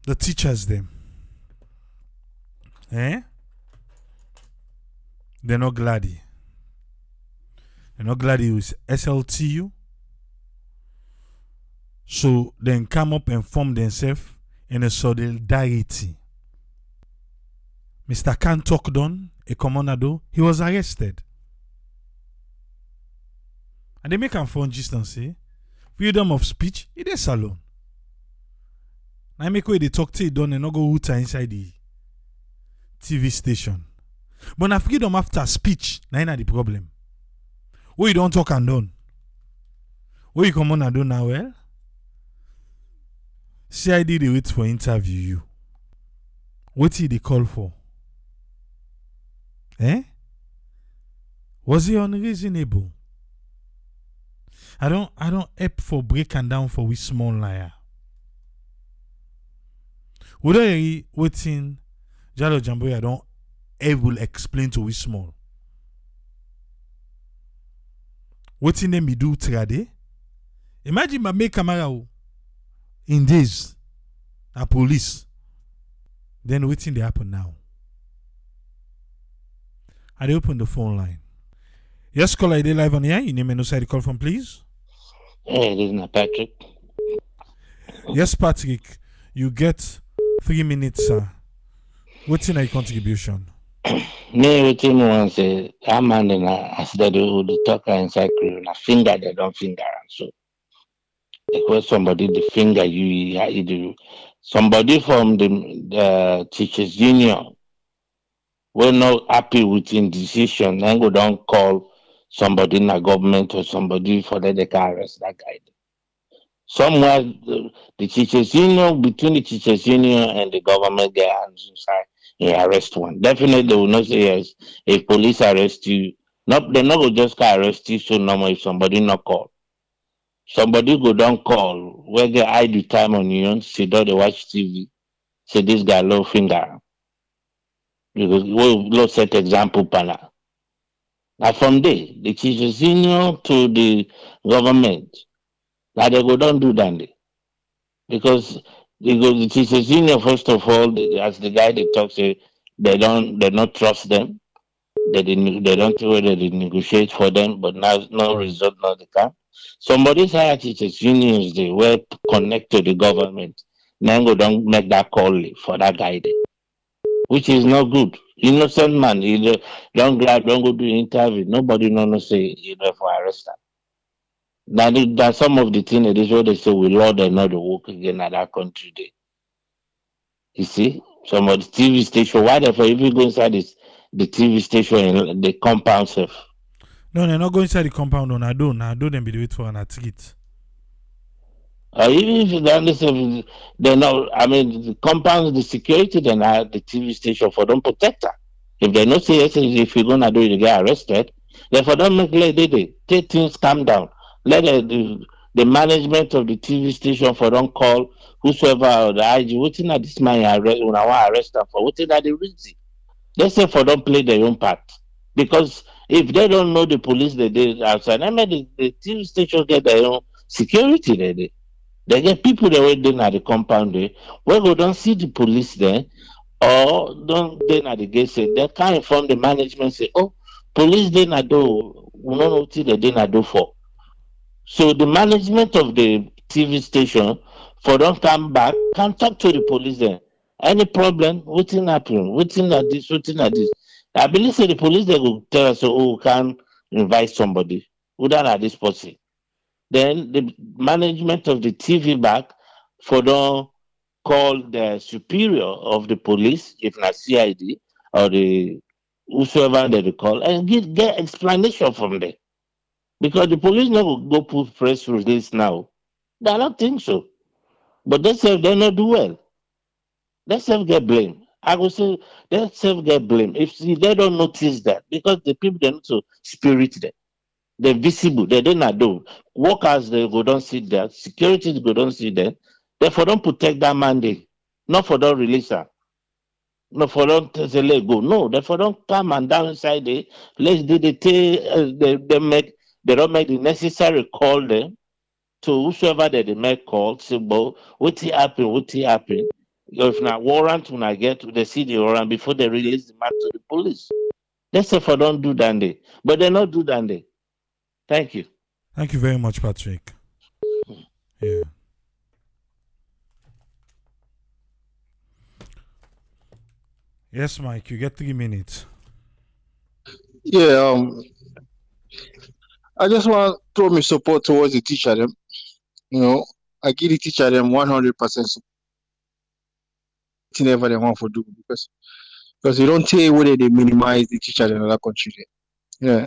the teachers them. Eh? They're not glad. They're not glad with SLTU. So then come up and form themselves in a solidarity. Mr. Khan Tokdon, a commonado, he was arrested. And they make him phone just and say, freedom of speech, it is alone. Now make way they talk to it done and not go hooter inside the TV station. But now freedom after speech, now the problem. What you don't talk and done. What you come on and do now, well? CID they wait for interview you. What did they call for? Eh? Was it unreasonable? I don't help for break and down for we small liar. Would I waiting Jalo Jamboy I don't able explain to we small. Waiting them me do trade? Imagine my make camera in this a police. Then waiting they happen now. I open the phone line. Yes, caller, they live on here. You name and no side call from, please. Hey, this is Patrick. Yes, Patrick. You get 3 minutes, sir. What's in your contribution? Me, waiting one say, I'm man in as they do the talker inside crew, na finger they don't finger. So, because somebody the finger you do. Somebody from the teachers union we're not happy with the decision, then go down call somebody in the government or somebody for that they can arrest that guy. Somewhere the teachers union, between the teachers union and the government, they hands inside arrest one. Definitely they will not say yes. If police arrest you, they're not going just arrest you so normal if somebody not call. Somebody go down call where they hide the time on you, sit down they watch TV, say this guy low finger. Because we'll set example panel. Now from there, the teachers union to the government, now they go don't do that. Because the teachers union, first of all, as the guy they talk say, they not trust them. They don't know whether they negotiate for them, but now no result, not the come. Somebody's higher teachers unions they were connect to the government. Now go don't make that call for that guy there. Which is not good. Innocent man, don't go do interview. Nobody no say for arrest them. That's some of the things that is what they say we Lord and not the work again at that country day. You see, some of the TV station, why therefore if you go inside the TV station and the compound self. No, they're not going inside the compound on Ado them be the wait for an athlete. Even if they understand, they know. I mean, the compounds, the security, then the TV station for them protect her. If they not say yes, if you're gonna do it, you get arrested. Therefore, don't make they take things calm down. Let the management of the TV station for don't call whosoever or the IG. What's in this man arrest when I want arrest them for? What's in that the reason? They say for don't play their own part because if they don't know the police, they did outside. I mean, the TV station get their own security. They get people that wait at the compound there. Where we don't see the police there, or don't then at the gate say they can't inform the management say, oh, police didn't do we don't know what they didn't do for. So the management of the TV station for don't come back can talk to the police then. Any problem? What's happening? What's at this? What's at this? I believe say the police they will tell us, oh, can invite somebody. Who done at this person? Then the management of the TV back for don't call the superior of the police, if not CID or the whosoever they call, and get explanation from them. Because the police never go put press release now. I don't think so. But they say they not do well. They self get blame. I would say they self get blame. If they don't notice that, because the people they need to spirit them. They're visible. They don't do. Workers they go don't see that. Security go don't see that. Therefore, don't protect that mandate. Not for don't release her. Not for don't say let go. No, therefore don't come and down inside there. Let's do they don't make the necessary call them to whosoever that they make call. Say, well, what happen? If not warrant, when I get to the city warrant before they release the man to the police. Let's say for don't do that day. But they not do that day. Thank you. Thank you very much, Patrick. Yeah. Yes, Mike, you get 3 minutes. Yeah, I just want to throw my support towards the teacher them. I give the teacher them 100% support whatever they want to do because you don't tell whether they minimize the teacher in another country. Yeah,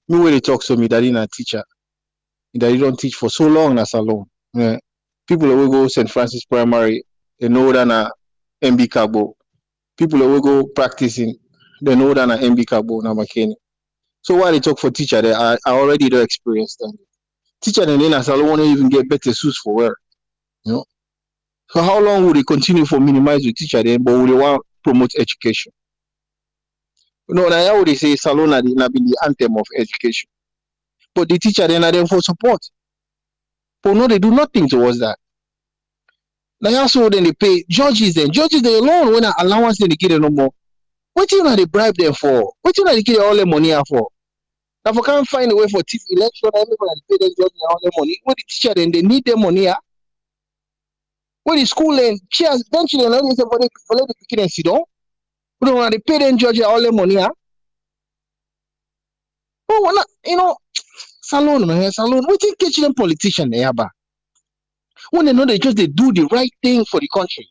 me when they talk to me, that in a teacher that you don't teach for so long as alone. Yeah, people that will go St. Francis Primary, they know than a MB Cabo. People that will go practicing, they know than a MB Cabo now McKinney. So why they talk for teacher, they are already the experience then. Teacher and then as alone want to even get better suits for wear. So how long will they continue for minimize the teacher then, but will they want to promote education? Now how they say Salon have been the anthem of education. But the teacher then are them for support. But no, they do nothing towards that. Now also then they pay judges then. Judges they alone when allowance then they get no more. What you know they bribe them for? What you know they get all their money for? Now if I can't find a way for teach election, everybody pay them judges all their money. What the teacher then they need their money. When the school and chairs, bench and everything for the picking and sit down. We don't want to pay them judges all their money. Oh, we're not, Salon, man, Salon. We think catch them politician there, but when they know they just they do the right thing for the country.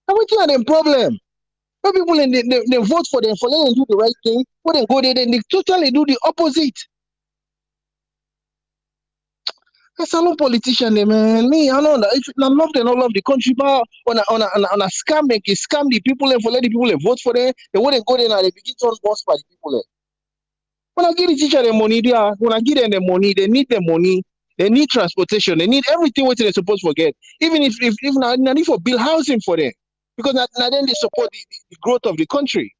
And what are them problem? When people they vote for them for letting them do the right thing, when they go there, then they totally do the opposite. That's a politician, man. Me, I know that if I love them, I love the country, but on a scam, they scam the people and for let the people vote for them. They wouldn't go there and they begin to boss by the people. When I give the teacher the money, when I give them the money, they need the money, they need transportation, they need everything what they're supposed to get. Even if not need for build housing for them, because now then they support the growth of the country.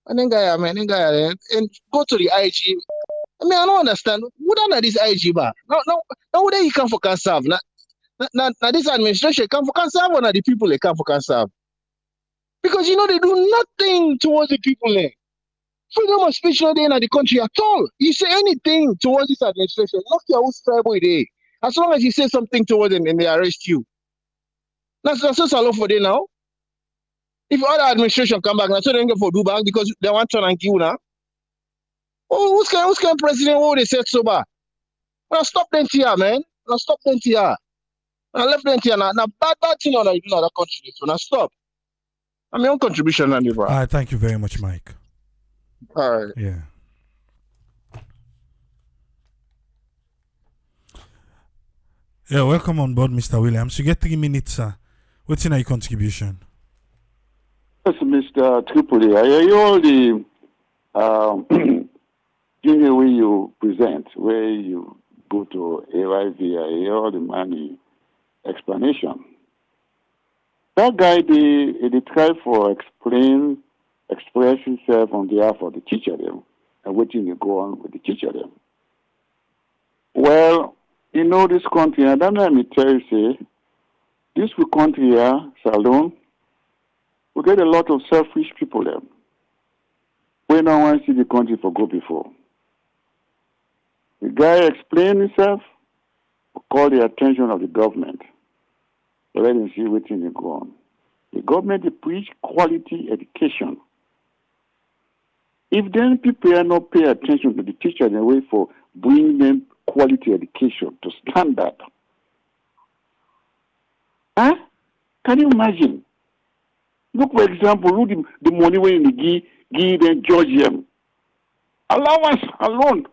And then guy, and go to the IG. I mean, I don't understand. Who done this IG bar? No, whether you come for cancer. Now this administration come for cancer, or not the people they come for cancer? Because they do nothing towards the people there. Freedom of speech not there in the country at all. You say anything towards this administration, not your own tribal day. As long as you say something towards them and they arrest you. That's so salon for them now. If other administration come back, that's what they go for do back because they want to and kill now. Oh, who's kind of president? Oh, they said so bad. Now stop them here, man. Now stop them here. Now left them here. Now bad thing on another country. So now stop. I mean, own contribution on the bro. All right, thank you very much, Mike. All right. Yeah. Yeah, welcome on board, Mr. Williams. You get 3 minutes, sir. What's in your contribution? Yes, Mr. Tripoli. I hear all the junior way you present, where you go to AIV, I hear all the money explanation. That guy, they try for express himself on behalf of the teacher them, and waiting to go on with the teacher them. Well, this country, I don't know, let me tell you, say, this country here, Salon, we get a lot of selfish people there. We don't want to see the country for go before. The guy explained himself, call the attention of the government. Let him see what thing go on. The government they preach quality education. If then people are not pay attention to the teacher in a way for bringing them quality education to standard. Huh? Can you imagine? Look, for example, look the money when they give them Georgian. Allowance alone.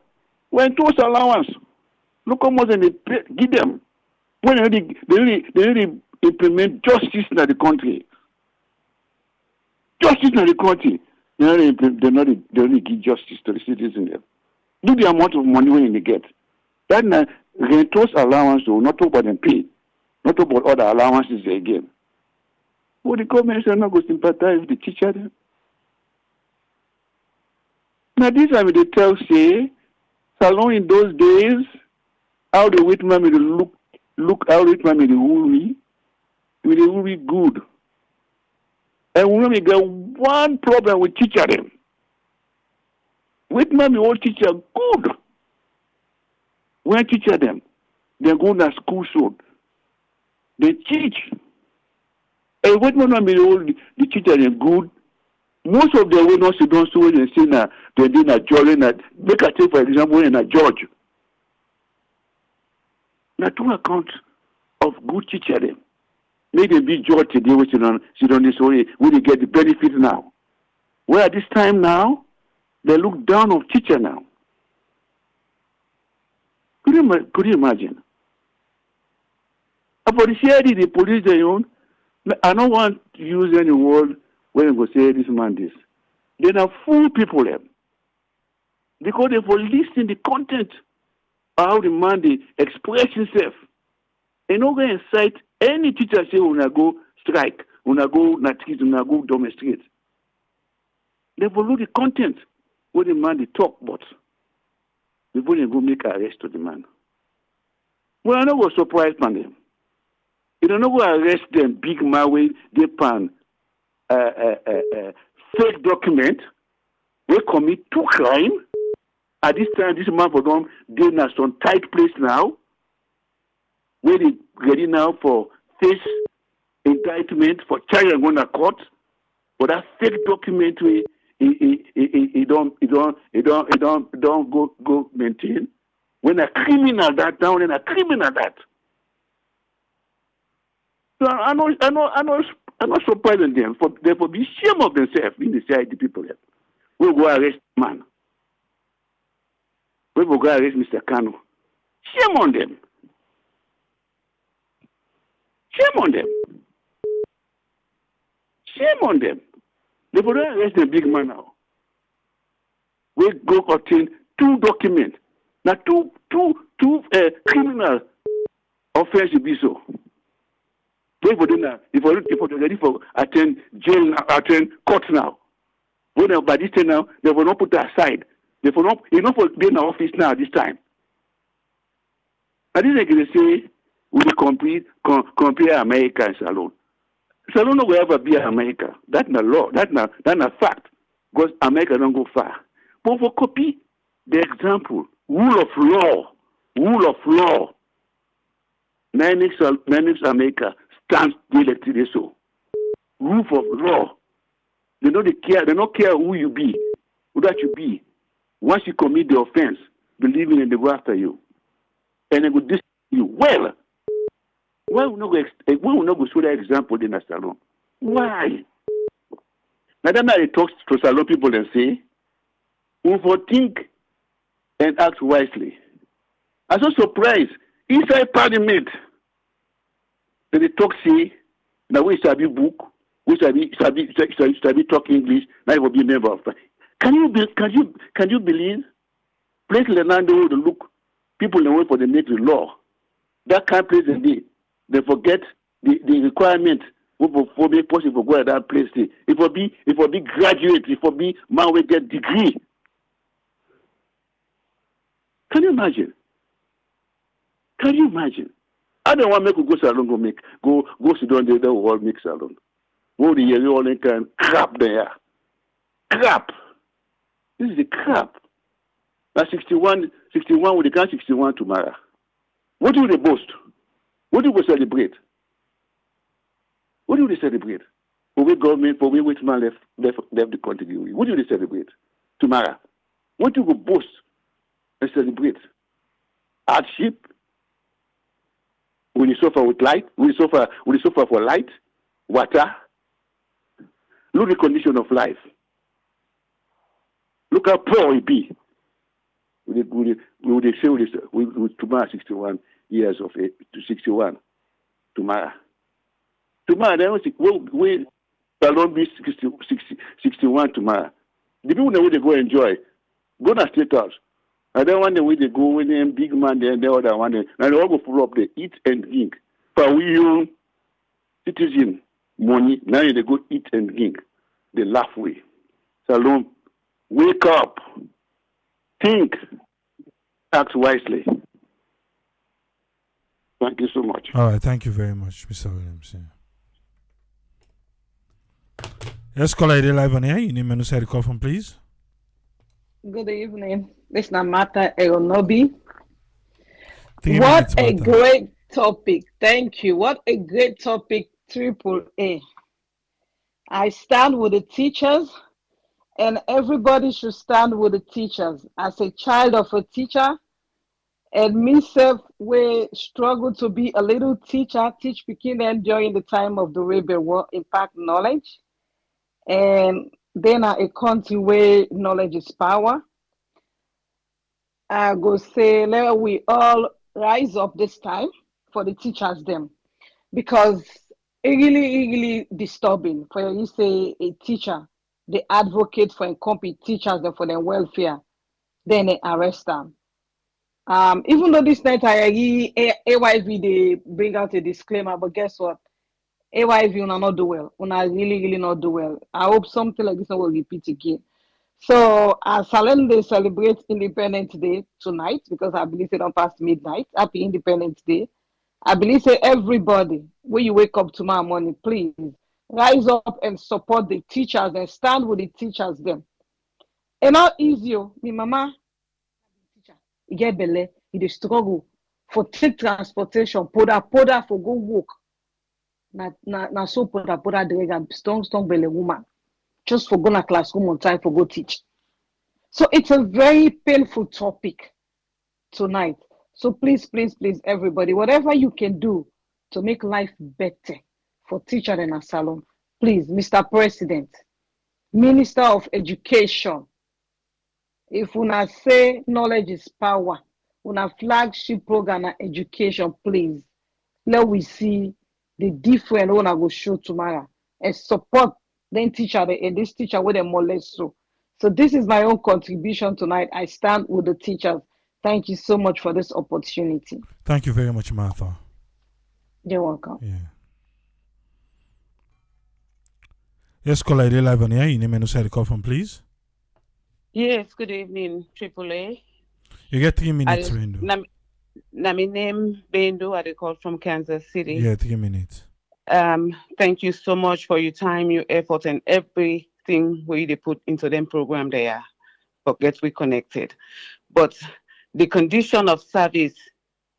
When those allowance, look how much they give them. When they really implement justice in the country. Justice in the country. They only give justice to the citizens. Look the amount of money when they get. That rentos allowance will not talk about them pay. Not talk about other allowances they give. Well, the government is not going to sympathize with the teacher. Now this I mean they tell say Salon in those days, how the white man look how the white man rule me. We will be good. And we only get one problem with teacher them. With me all teacher good. When teacher them, they go to school soon. They teach. And what me all the teacher them good. Most of them will not sit down so and say na they did a judge na make a take for example in a judge. Now two accounts of good teacher them. Make them be judge today which sit on this way where they get the benefit now. Where at this time now they look down on teacher now. Could you imagine? For the CID, the police they own, I don't want to use any word when I go say this man this. They are fool people them. Because they for listening the content how the man they express himself. And not going to incite any teacher say when I go strike, when I go street, when I go demonstrate. They follow the content what the man they talk about. Before they go make arrest to the man. Well, I know what surprised man them. You don't know go arrest them big man way they pan fake document. They commit two crime. At this time, this man for them they in some tight place now. Where they ready now for face indictment for trial and going to court. For that fake document way he don't go maintain. When a criminal that down and a criminal that. So I not surprising them for they for be shame of themselves in the CID people here. We go arrest man. We will go arrest Mr. Kanu. Shame on them. Shame on them. Shame on them. They will arrest the big man now. We go obtain two documents. Now two criminal offense be so. Wait for them now. If they're ready for attend jail now, attend court now. When by this time now, they will not put that aside. They will not for be in the office now this time. I didn't they say we compare America and Salon. Salon will ever be America. That's not law. That's not fact. Because America don't go far. But for copy the example, rule of law. Next America stands elected so. Rule of law. They don't care who you be, who that you be. Once you commit the offense, believe me, and they go after you. And they will discipline you. Well, why will not go show that example in a salon? Why? Now that I talk to salon people and say, we will think and act wisely. I'm so surprised. Inside parliament, they talk say, now we shall be book, we shall be talk English, now you will be a member of. Can you believe? Place Leonardo to look people in the way for the native law. That can't place the day. They forget the requirement for make possible go at that place. It will be graduate, it will be man will get degree. Can you imagine? I don't want to make a go salon go sit down there the world make salon. What the year all can crap there. Crap. This is the crap. Now 61 with the count 61 tomorrow. What do they boast? What do we celebrate? What do they celebrate? For which government, for which man left the country? What do they celebrate? Tomorrow. What do we boast and celebrate? Hardship? Will you suffer with light? Will you suffer for light? Water? Look at the condition of life. Look how poor it be. We would say with tomorrow 61 years of age to 61 tomorrow. Tomorrow we don't be 61 tomorrow. The people that way they go enjoy, go to State House. I don't want the way they go with them big man there and the other one. And they all go full up, they eat and drink. For we young citizen money, now they go eat and drink. They laugh way. Salome, wake up. Think. Act wisely. Thank you so much. All right. Thank you very much, Mr. Williams. Yeah. Yes, caller, you live on air. You name and say the call from, please. Good evening. This is Namata Eonobi. 3 minutes, What a Martha. great topic. Thank you. What a great topic, Triple A. I stand with the teachers, and everybody should stand with the teachers. As a child of a teacher, and myself, we struggle to be a little teacher, teach beginning during the time of the rebel war, impact knowledge. And then a country where knowledge is power. I go say, let we all rise up this time for the teachers them, because it really disturbing for you say a teacher, they advocate for incompetent teachers and for their welfare, then they arrest them. Even though this night AYV they bring out a disclaimer, but guess what? AYV will not do well. Una really not do well. I hope something like this will repeat again. So Salem they celebrate Independence Day tonight, because I believe they don't pass midnight. Happy Independence Day. I believe say everybody, when you wake up tomorrow morning, please rise up and support the teachers and stand with the teachers them. And not easy. My mama teacher, he get belle, he dey struggle for take transportation, poda for go work. Na so poda drag am strong belle woman, just for go na classroom on time for go teach. So it's a very painful topic tonight. So please, everybody, whatever you can do to make life better for teacher and a salon, please, Mr. President, Minister of Education, if una say knowledge is power, una flagship program na education, please, let we see the different one I will show tomorrow and support then teacher and this teacher with them more less so. So this is my own contribution tonight. I stand with the teachers. Thank you so much for this opportunity. Thank you very much, Martha. You're welcome. Yeah. Yes, caller, you live on air. You name and say the call from, please. Yes, good evening, Triple A. You get 3 minutes, window. My name Bendo. I call from Kansas City. Yeah, 3 minutes. Thank you so much for your time, your effort, and everything we they put into them program there. But get we connected. But the condition of service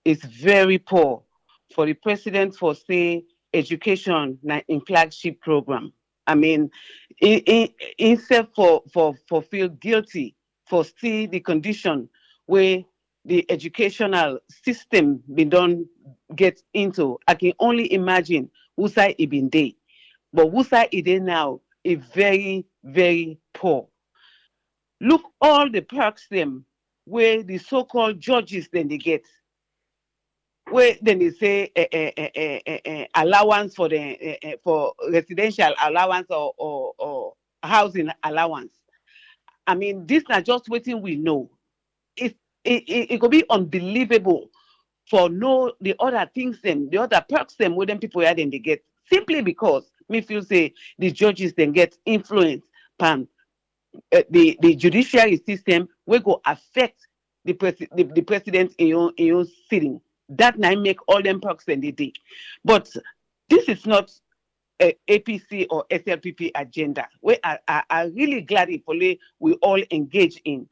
is very poor for the president for say education in flagship program. I mean, instead for feel guilty for still the condition where the educational system been done get into. I can only imagine whose side it been day, but whose side it is now is very poor. Look all the perks them where the so-called judges then they get, where then they say allowance for the for residential allowance or housing allowance. I mean, this not just waiting we know. It could be unbelievable for no the other things them, the other perks them where them people here then they get, simply because me feel say the judges then get influence pan the judiciary system will go affect the president in your sitting. That now make all them perks and they did. But this is not a APC or SLPP agenda. We are really glad if we all engage in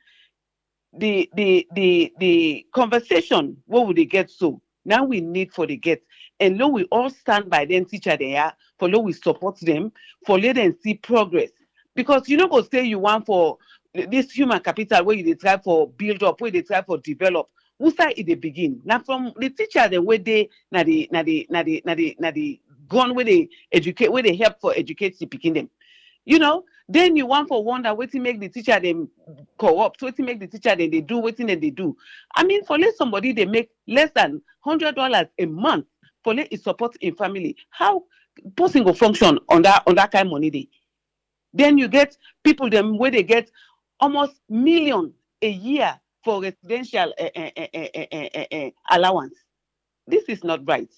the conversation. What would they get so? Now we need for the get. And now we all stand by them teacher they are, for now we support them, for let them see progress. Because you know go say you want for this human capital where they try for build up, where they try for develop. Who side it they begin? Now from the teacher the way they na the gone where they educate, where they help for educate the picking them. You know, then you want for wonder what to make the teacher them co-op, what to make the teacher then they do what they do. I mean, for let somebody they make less than $100 a month for let it support in family. How person go function on that kind of money they? Then you get people them where they get almost million a year for residential allowance. This is not right.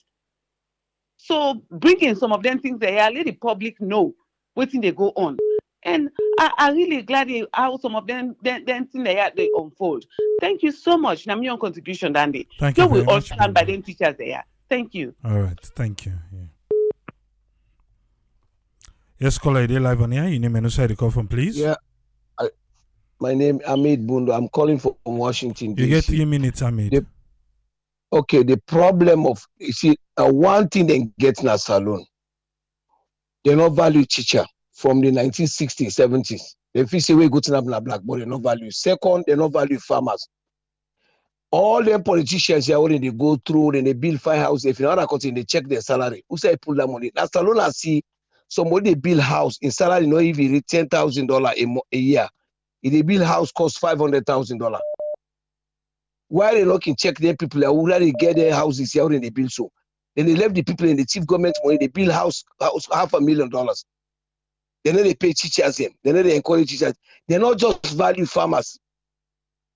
So bringing some of them things there, let the public know what thing they go on. And I really glad how some of them things they unfold. Thank you so much. Now, your contribution, Dandy. Thank you. We all much, stand by them teachers there. Thank you. All right. Thank you. Yeah. Yes, caller, they live on here. You name and who the call from, please. Yeah, my name Ahmed Bundo. I'm calling from Washington, You get DC. 3 minutes, Ahmed. The problem of, you see, one thing they get in a salon, they not value teacher from the 1960s, 70s. They feel say we go to na black, but they not value. Second, they not value farmers. All the politicians here, when they go through, then they build 5 houses. If you're not accounting, they check their salary. Who say pull that money? Now, salon I see somebody build house in salary, not even $10,000 a year. If they build house cost $500,000. Why they not can check their people who really get their houses here when they build so? Then they left the people in the chief government money, they build house $500,000. Then they pay teachers them. Then they encourage teachers. They not just value farmers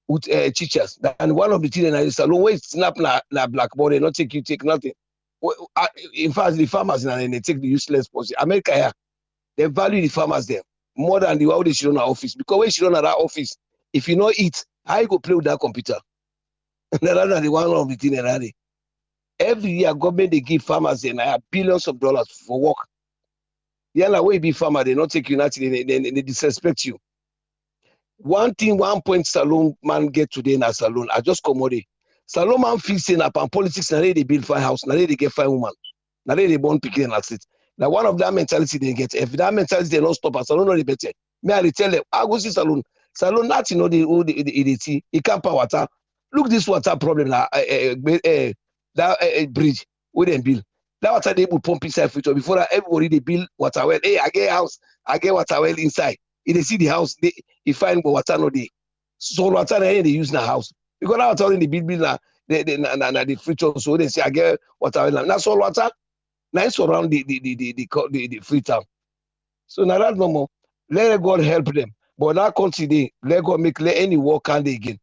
with teachers. And one of the things in salon where it's snap na blackboard, they not take nothing. In fact, the farmers and they take the useless policy. America here, they value the farmers there more than the how they should run our office. Because when you run that office, if you not eat, how you go play with that computer? That's the one of the things. Every year, government they give farmers billions of dollars for work. Yeah, way be farmer, they not take you nothing, they disrespect you. One point salon man get today in a salon, I just commodity. Salon man feels saying upon politics, now they build 5 house, now they get 5 women, now they born picking and that's it. Now one of that mentality they get, if that mentality they don't stop at salon, no better. Me I tell them, I go see salon, not you know the it can't power water. Look this water problem now, that bridge with them build. That water they would pump inside filter before that everybody they build water well. Hey, I get house, I get water well inside. If they see the house, they find water no day. So water they use in the house. Because that water in the build now, the filter, so they say I get water well. That's all water. Now it's around the free town. So now that no more. Let God help them. But that country let God let any work can they again.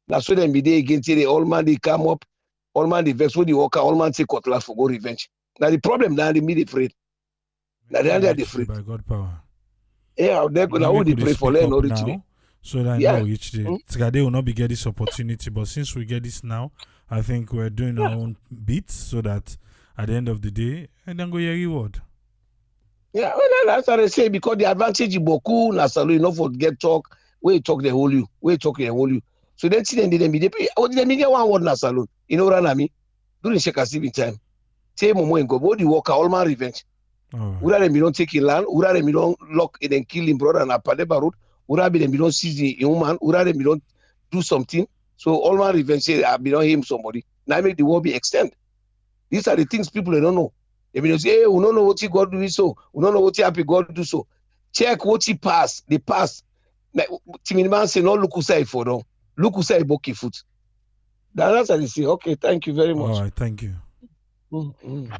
Now so then be they again till the all man they come up, all man they vex when the worker, all man take cutlass for go revenge. Now the problem now they me afraid. Now they are afraid. By God power. Yeah, they're gonna they pray for them now, so that yeah. now each day Tigade will not be get this opportunity. But since we get this now, I think we're doing our own bits so that at the end of the day, and then go your reward. Yeah, well, that's what I say, because the advantage in Boku, Nasalu, you know, for get talk, where you talk the whole you, where you talk the whole you. So then see them did they pay. Oh, did they get one word Nasalu? You know what I mean? During Sheka Stephen time. Say Momo and go, what the worker, all man revenge. Ura them don't take in land, Ura them don't lock it and kill him brother and a Padeba road, Ura them don't seize the human, Ura them don't do something. So all man revenge say I be not him somebody. Now make the war be extend. These are the things people they don't know. They will say, hey, we don't know what he God do so. We don't know what he happy God do so. Check what he pass. The pass. Timiniman say, no, look who say for them. Look who say boki foot. That's how they say, okay, thank you very much. All right, thank you. Mm-hmm.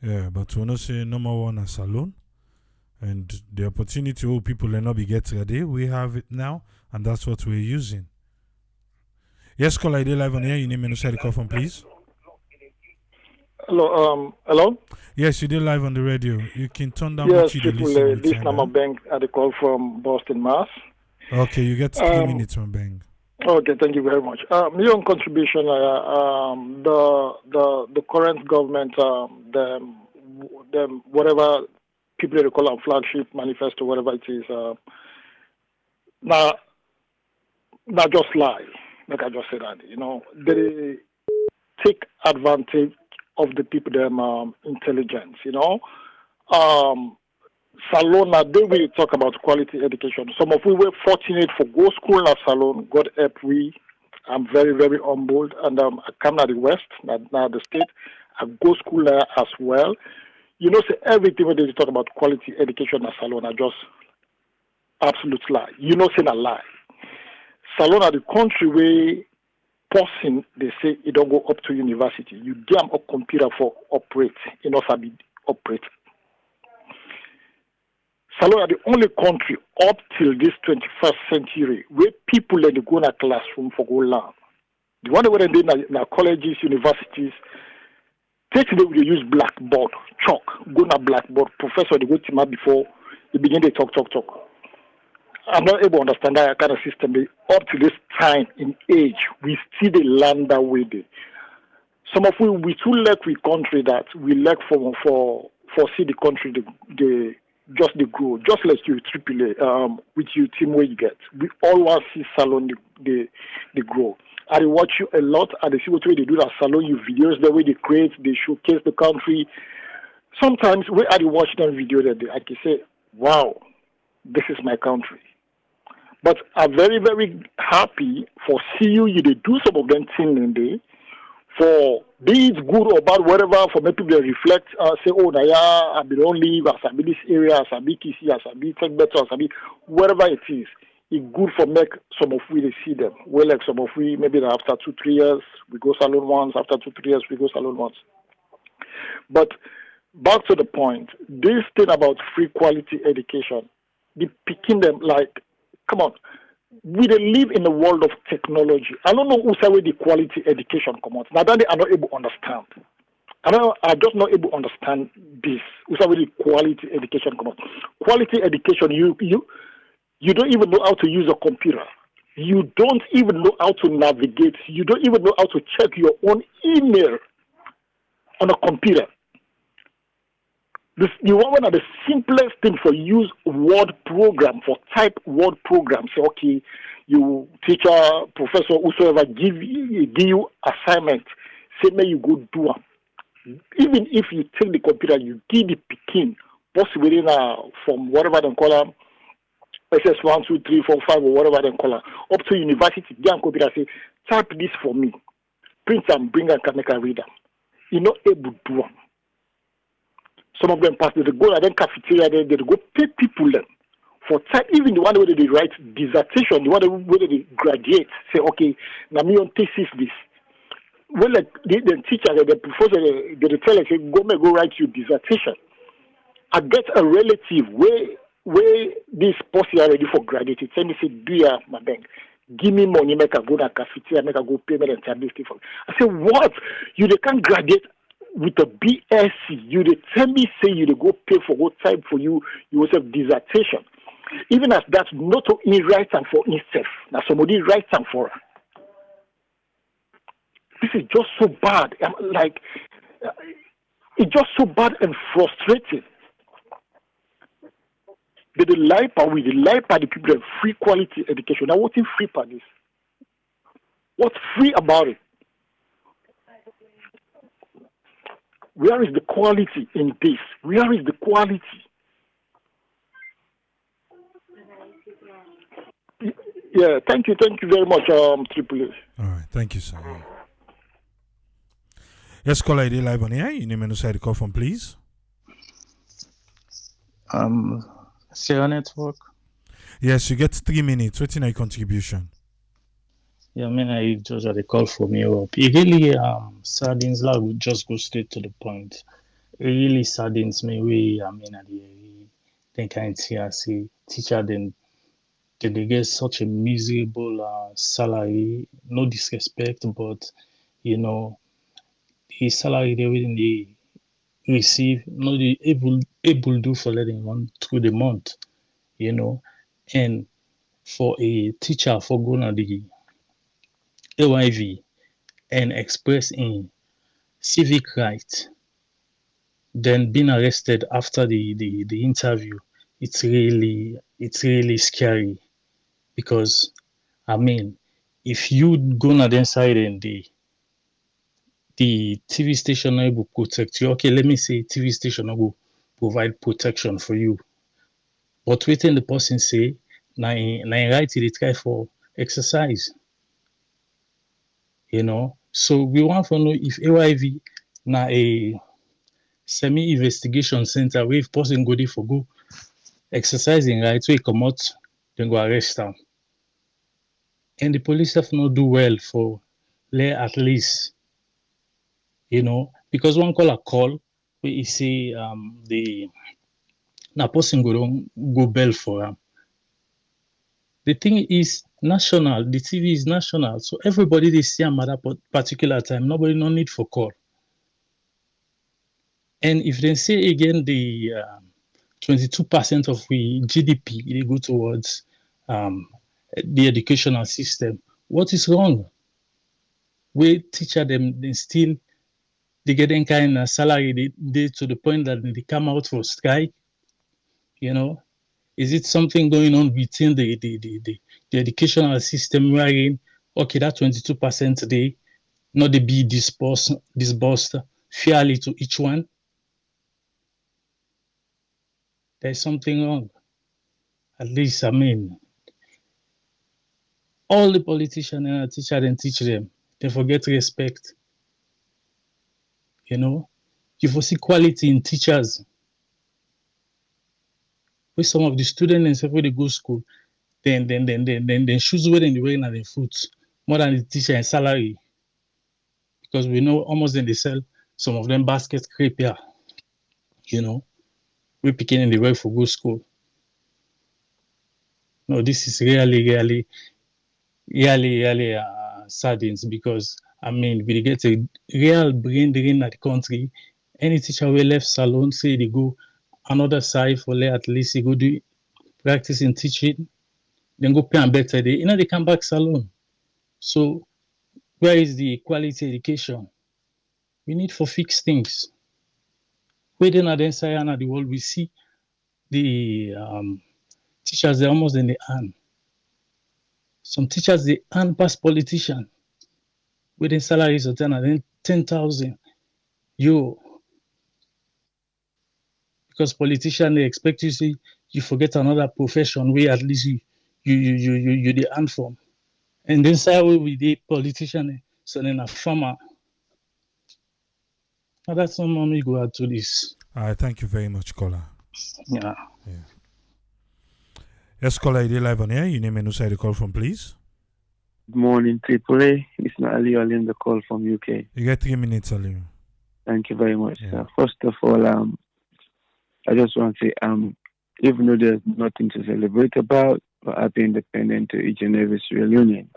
Yeah, but we not say number one as salon. And the opportunity of people will not be get ready. We have it now, and that's what we're using. Yes, call ID live on here. You name and say the call from, please. Hello, hello? Yes, you did live on the radio. You can turn down yes, what you people, listen. this number bank at the call from Boston, Mass. Okay, you get 3 minutes from Bang. Okay, thank you very much. My own contribution, the current government, the whatever people they call a flagship manifesto, whatever it is, now just lie, like I just said that, you know, they take advantage of the people them intelligence, you know. Salon, they will talk about quality education. Some of we were fortunate for go school at Salon. God help we. I'm very, very humbled. And I come to the West, now the state. I go school there as well. You know, say everything when they talk about quality education at Salon are just absolute lie. You know, saying a lie. Salon are the country where person, they say it don't go up to university. You damn a computer for operate, you know, sabi operate. Salon are the only country up till this 21st century where people let go in a classroom for go learn. The one where they in colleges, universities, take they will use blackboard, chalk, go na blackboard. Professor they go to my before they begin to talk. I'm not able to understand that kind of system. Up to this time in age, we still they learn that way. Some of we too lack with country that we lack for see the country just the grow, just like you AAA, with your team where you get. We all want to see Salon the grow. I watch you a lot and they see what way they do that Salon, you videos, the way they create, they showcase the country. Sometimes when I watch them video that I can say, wow, this is my country. But I'm very, very happy for see you they do some of them things in there. For be it good or bad, whatever, for many people to reflect, say, oh, I don't live, as I be this area, as I be KC, as I be Tech Better, as I be whatever it is. It's good for make some of we they see them. Well, like some of we, maybe after 2-3 years, we go salon once, after 2-3 years, we go salon once. But back to the point, this thing about free quality education, the picking them like, come on, we dey live in a world of technology. I don't know who say where the quality education come out. Now that they are not able to understand. I just not able to understand this. Who say where the quality education come out. Quality education, you don't even know how to use a computer. You don't even know how to navigate. You don't even know how to check your own email on a computer. You want one of the simplest thing for use word program, for type word program. Say, okay, you teacher, professor, whosoever give you assignment, say may you go do it. Even if you take the computer, you give the picking, possibly from whatever they call them, SS 1, 2, 3, 4, 5, or whatever they call them, up to university, get a computer, say, type this for me, print and bring and can make a reader. You're not able to do it. Some of them pass, they go and then cafeteria, they go pay people them for time. Even the one where they write dissertation, the one where they graduate, say, okay, now me on thesis this. Well, like the teacher, the professor, they tell us, go write your dissertation. I get a relative where this person already for graduate. Tell me, say, do ya, my bank. Give me money, make a go to cafeteria, make a go payment and type this thing for me. I say, what? You they can't graduate with a BSc, you they tell me say you they go pay for what time for you will have dissertation. Even as that, not only write them for himself. Now somebody writes them for her. This is just so bad. It's just so bad and frustrating. They lie by the people that free quality education. Now what is free by this? What's free about it? Where is the quality in this? Where is the quality? Yeah, thank you very much, Triple A. All right, thank you, sir. Yes, caller, ID live on here. You name and side the call from, please. Sierra Network. Yes, you get 3 minutes. What's your contribution? Yeah, I mean, I just had a call from Europe. It really saddens, like, we just go straight to the point. It really saddens me. At the they can't see as a teacher, then they get such a miserable salary. No disrespect, but his salary they really receive, not the able do for letting run through the month, and for a teacher for going on the AYV and express in civic rights, then being arrested after the interview, it's really scary, because if you go on the inside and the TV station will protect you, okay, let me say TV station will provide protection for you, but waiting the person say na right they try for exercise. So we want to know if AYV na a semi-investigation center where if person go there for go exercising right, so he come out, then go arrest them. And the police have not do well for at least, because one call where he say the person go bail for him. The thing is national, the TV is national, so everybody they see him at that particular time. Nobody no need for call. And if they say again the 22% of the GDP they go towards the educational system, what is wrong? We teacher them still they get any kind of salary they to the point that they come out for strike. You know, is it something going on within the educational system wherein, okay, that 22% they not to be disbursed fairly to each one? There's something wrong. At least, I mean, all the politicians and teacher and teach them. They forget respect. You know, you foresee quality in teachers. With some of the students and when they go school, then shoes where they wearing at their foot more than the teacher and salary. Because we know almost then they sell some of them basket crepe here. You know, we picking in the way for good school. No, this is really saddens because I mean we get a real brain drain at the country. Any teacher we left salon say they go another side for at least they go do practice in teaching, then go pay and better day. You know they come back salon. So where is the quality education? We need for fix things. Within the inside and the world we see the teachers they're almost in the hand. Some teachers they earn past politician within salaries of 10,000 euro because politician they expect you see you forget another profession where at least you the earn from. And then say we the politician so then a farmer. Now that's some money go add to this. All right, thank you very much, caller. Yeah. Yes, caller, you live on here. You name and who side the call from, please. Good morning, AAA. It's not Ali on the call from UK. You get 3 minutes, Ali. Thank you very much. First of all, I just want to say, even though there's nothing to celebrate about, but happy independent to each and every Sierra Leonean.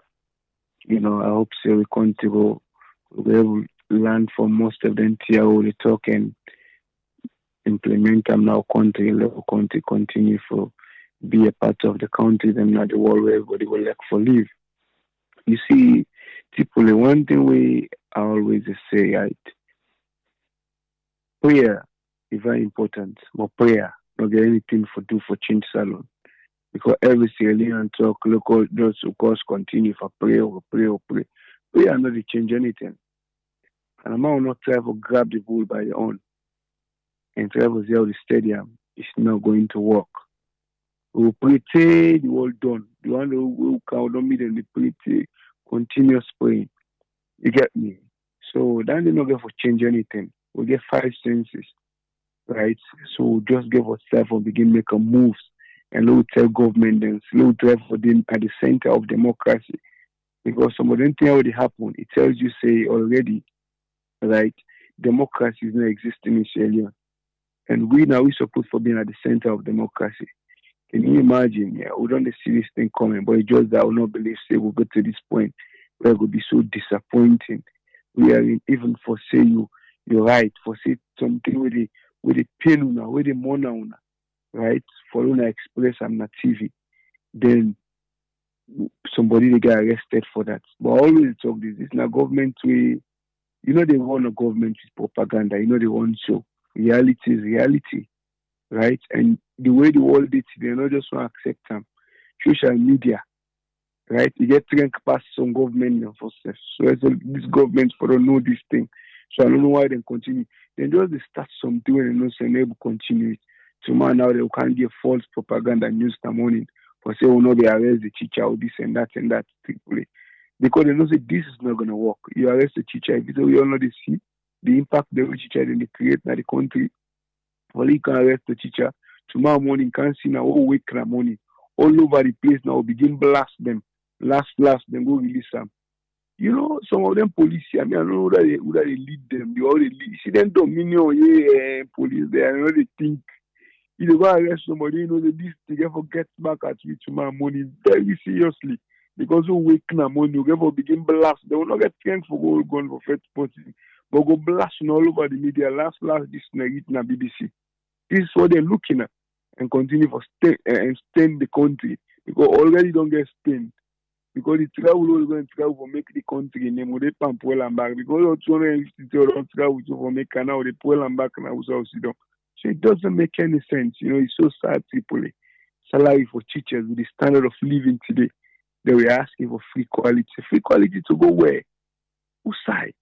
You know, I hope so we continue to learn from most of them how they talk and implement them now country level country continue for be a part of the country, them not the world where everybody will like for live. You see, people, the one thing we always say, right? Prayer is very important, but prayer not get anything for do for change salon. Because every Sierra Leone talk, local just of course continue for prayer. Prayer not to change anything. And I'm not try to grab the bull by your own and try to zero the stadium. It's not going to work. We will pray till the world done. The one who don't meet them, they pray till continuous praying. You get me? So then they're not going to change anything. We get 5 senses, right? So just give ourselves and begin making moves. And we'll tell government and slow drive for them at the center of democracy. Because some of them things already happen. It tells you say already, right? Democracy is not existing in Sierra Leone. And we supposed for being at the center of democracy. Can you imagine? Yeah, we don't see this thing coming, but it's just that I will not believe say we'll get to this point where it will be so disappointing. We are even for say you're right, for say something with the pain una, with the mona una, right? For una express I'm not TV. Then somebody they get arrested for that. But I always talk this. It's not government way. You know they want a government with propaganda. You know they want show. Reality is reality. Right? And the way the world is, they not just want to accept them. Social media, right? You get trained past some government for stuff. So this government for don't know this thing. So I don't know why they continue. Then just they start something and not say able continue it. Tomorrow now they can't give false propaganda news the morning for say oh no they arrest the teacher or this and that people. Because they know say this is not gonna work. You arrest the teacher, if we all know they see the impact the teacher then they create in the country. Well, you can arrest the teacher. Tomorrow morning, can see now all week in the morning. All over the place now, begin blast them. Blast, then go release them. You know, some of them police, I mean, I don't know who they lead them. They all lead. You see them dominion, police there. I know they think. If they go arrest somebody, you know, this they get get back at you tomorrow morning very seriously. Because all week in the morning, you get begin blast. They will not get trained for go gun for first person. But go blasting all over the media. Last, this night in the BBC. This is what they're looking at and continue for stain the country because already don't get stained because the travel is going to travel for make the country name with the pump well and back because 250 don't travel to for make canal the pull and back now so So it doesn't make any sense. It's so sad, people. Salary for teachers with the standard of living today. They were asking for free quality. Free quality to go where? Whose side?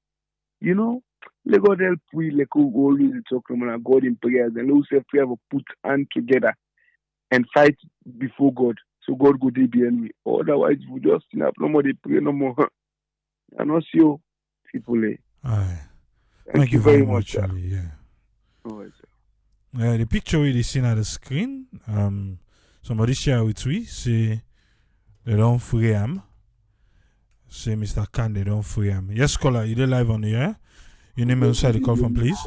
Let God help we, like we always talk about God in prayers, and let us say we have to put hand together and fight before God. So God go there the enemy. Otherwise, we just snap no more, they pray no more. And also, you people. Aye. Thank you very much, sir. Ali. Yeah. All right, sir. The picture we seen at the screen, somebody share with we, say they don't free him. Say Mr. Khan, they don't free him. Yes, caller, you there live on the air? Your name inside the call from, please.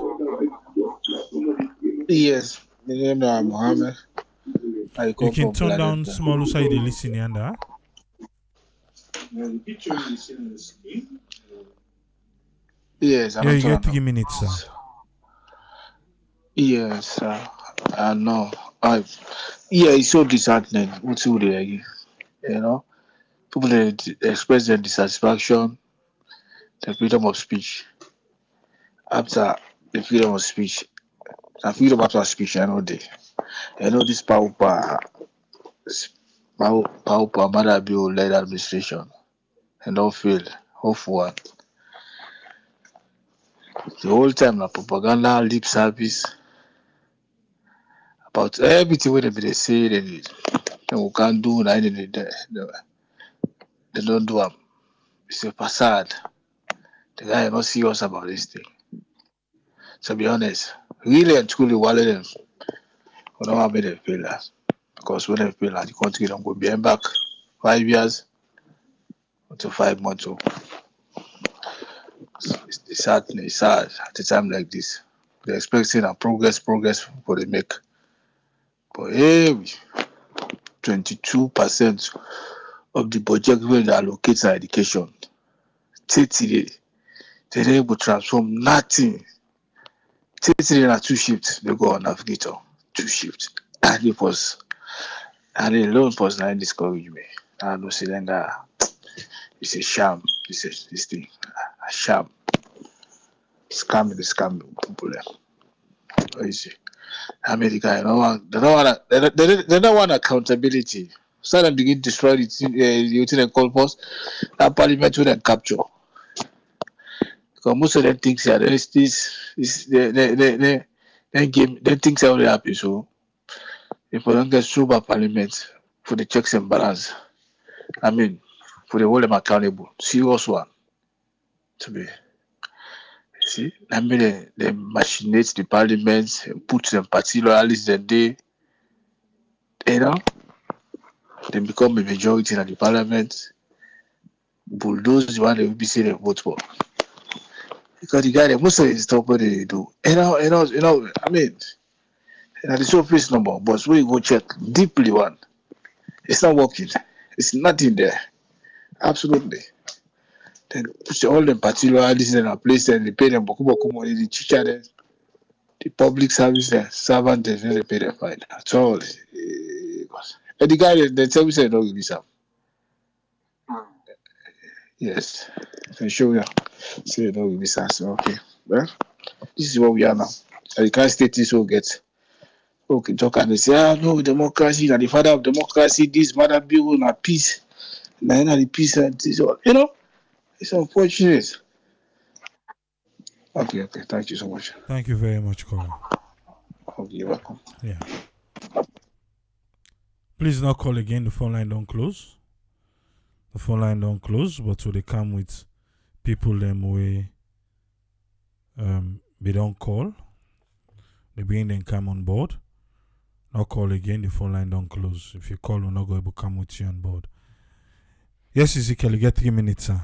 Yes, my name is Mohammed. You can turn down small side the listening under. Yes, Yeah, you get 3 minutes, sir. Yes, I know. It's so disheartening. What's all there? People they express their dissatisfaction, the freedom of speech. After the freedom of speech, and freedom after speech, I know this power Mother Bill led administration and don't fail. Hopeful one. The whole time na propaganda, lip service about everything where they say they can't do, they don't do them. It's a facade. The guy is not serious about this thing. To be honest, really and truly, wallet them. We don't have them failures. Because when they fail, the country don't go behind back 5 years to 5 months. So it's sad. It's sad at a time like this. They're expecting a progress for the make. But hey, 22% of the budget when they allocate to education, 30 they're able to transform nothing. 30 are 2 shifts. They go on navigator, 2 shifts. And the loan was not discourage me. I know cylinder. It's a sham. This thing. A sham. Scam people. What is it? America, they don't want accountability. So they begin to destroy the thing they call for that parliament will then capture. Because most of them things here, they things are already happy. So if we don't get through by parliament for the checks and balance, I mean, for the hold them accountable, serious one to be. See, I mean, they machinate the parliament, put them party loyalists and they become a majority in the parliament, bulldoze the one they will be saying they vote for. Because the guy, most of the stuff what they do, I mean, the surface number, but when you go check deeply one, it's not working. It's nothing there. Absolutely. Then push all the particularities in a place and they pay them boku money, the teacher then, the public service there, servant they pay them fine. At all. And the guy they tell me say no give me some. Yes. I show you. Say no give me some. So, okay. Well, this is what we are now. And the kind state this will get. Okay, talk and they say, no, democracy, and the father of democracy, this mother bill, na peace. Na the peace and this all. It's unfortunate. Okay. Thank you so much. Thank you very much, caller. Okay, you're welcome. Yeah. Please not call again. The phone line don't close. The phone line don't close, but so they come with people them way they don't call. They bring them come on board. Not call again, the phone line don't close. If you call, we're not going to come with you on board. Yes, Ezekiel, you get 3 minutes, sir.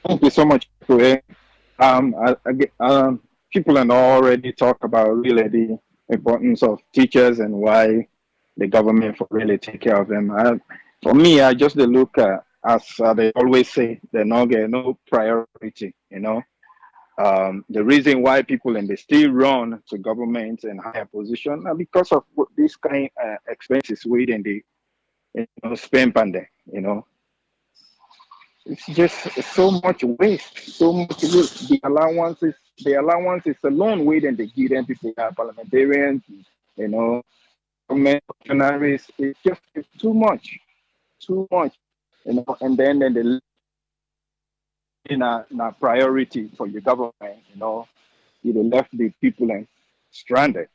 Thank you so much. People have already talked about really the importance of teachers and why the government for really take care of them. For me, I just look at, as they always say, they not get no priority, The reason why people and they still run to government and higher position are because of this kind of expenses waiting they spend on them, It's just so much waste, so much waste. The allowances alone way then they give them people are parliamentarians, you know, government functionaries. It's too much, too much, you know. And then they in a priority for your government, you know. You left the people and stranded.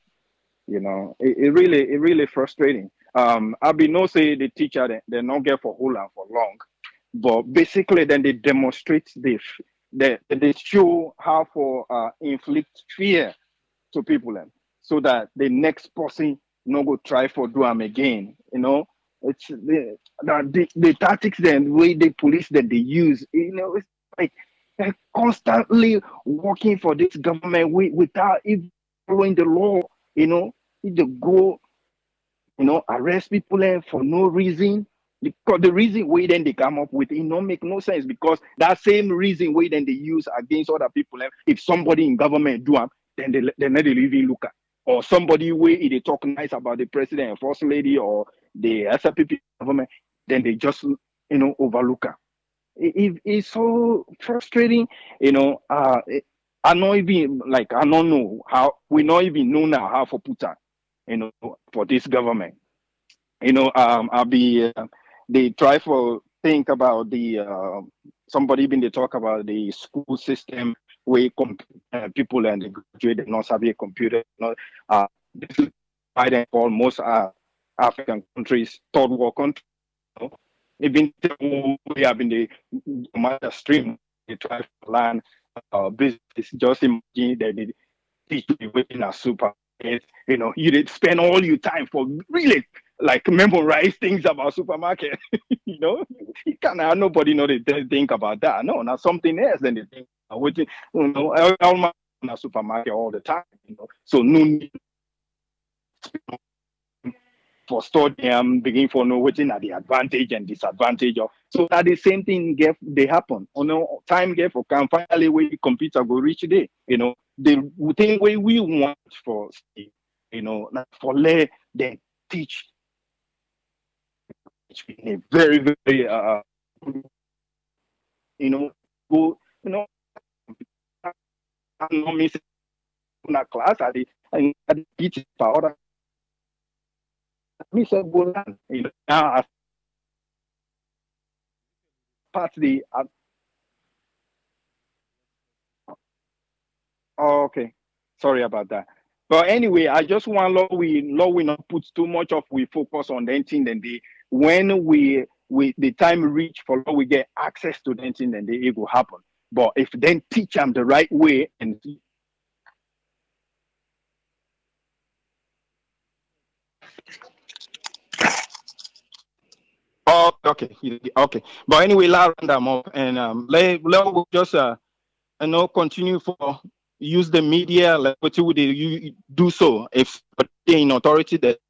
You know, it really frustrating. I be no say the teacher they not get for whole and for long, but basically then they demonstrate they show how for inflict fear to people then, so that the next person no go try for do them again. You know, it's the tactics then way the police that they use. You know, it's like they're constantly working for this government without even following the law. You know, they go, you know, arrest people for no reason. Because the reason why then they come up with it don't make no sense, because that same reason why then they use against other people, if somebody in government do them, then they not even look at, or somebody where they talk nice about the president and first lady or the SPP government, then they just, you know, overlook her. It's so frustrating, you know. I not even like I don't know how we not even know now how for put her, you know, for this government. You know, I'll be they try for think about the somebody even they talk about the school system where people and the graduate they not have a computer. You know, this is why they call most African countries third world countries. You know? Even we have in the mother stream, they try to learn business. Just imagine that they teach you within a supermarket. You know, you did spend all your time for really like memorize things about supermarket. You know, you can't have nobody know they think about that. No, not something else than they think about which, you know, I'm in a supermarket all the time. You know, so no need for store them begin for know which are the advantage and disadvantage of. So that the same thing get they happen. You know, time get for can finally we computer go reach there. You know, the thing we want for, you know, for let them teach in a very very you know, go, you know, I'm not missing a class at the teach for other me say go learn. You know, now as part the oh, okay. Sorry about that. But anyway, I just want law we not put too much of we focus on the thing, then the when we the time reach for law we get access to the thing, then it will happen. But if then teach them the right way and oh, okay, okay. But anyway, let's round them up and let just you know, continue for use the media like what you would you do so if they in authority that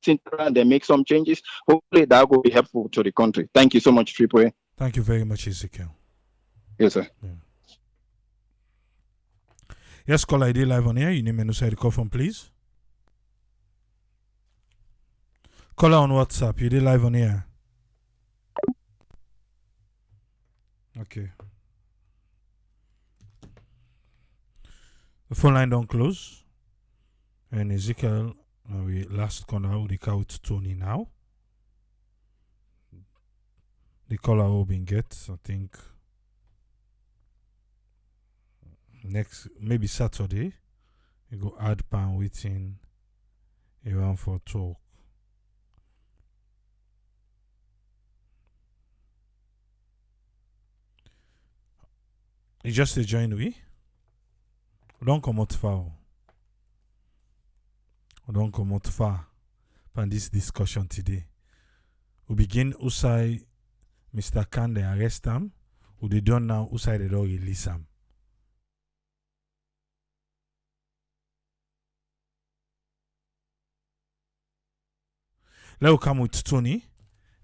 they make some changes. Hopefully that will be helpful to the country. Thank you so much, Triple. Thank you very much, Ezekiel. Yes, sir. Yeah. Yes, caller ID live on air. You name and say the call from, please. Caller on WhatsApp. You did live on air. Okay. The phone line don't close. And Ezekiel, we last corner, we count Tony now. The caller will be get, I think, next, maybe Saturday. We go add pan waiting around for talk. You just a join we don't come out far. We don't come out far from this discussion today. We begin outside Mr. Khan they arrest him. We they done now outside they don't release him. Let's come with Tony.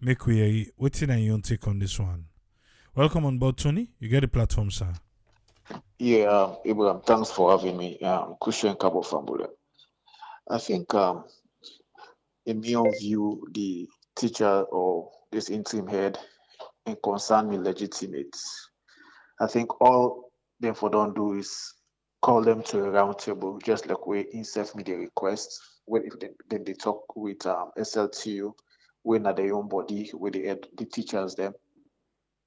Make we waiting and you take on this one. Welcome on board, Tony. You get the platform, sir. Yeah, Abraham, thanks for having me. Kushen Kabo Fambule. I think, in my own view, the teacher or this interim head and concern me legitimate. I think all them for don't do is call them to a round table, just like we insert media request when if then they talk with SLTU, when at their own body, with the teachers them,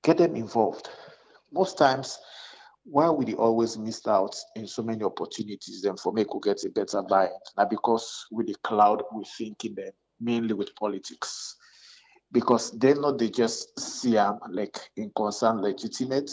get them involved. Most times, why we dey always miss out in so many opportunities then for make we get a better buy? Now because with the cloud we thinking them mainly with politics. Because they not they just see them like in concern legitimate,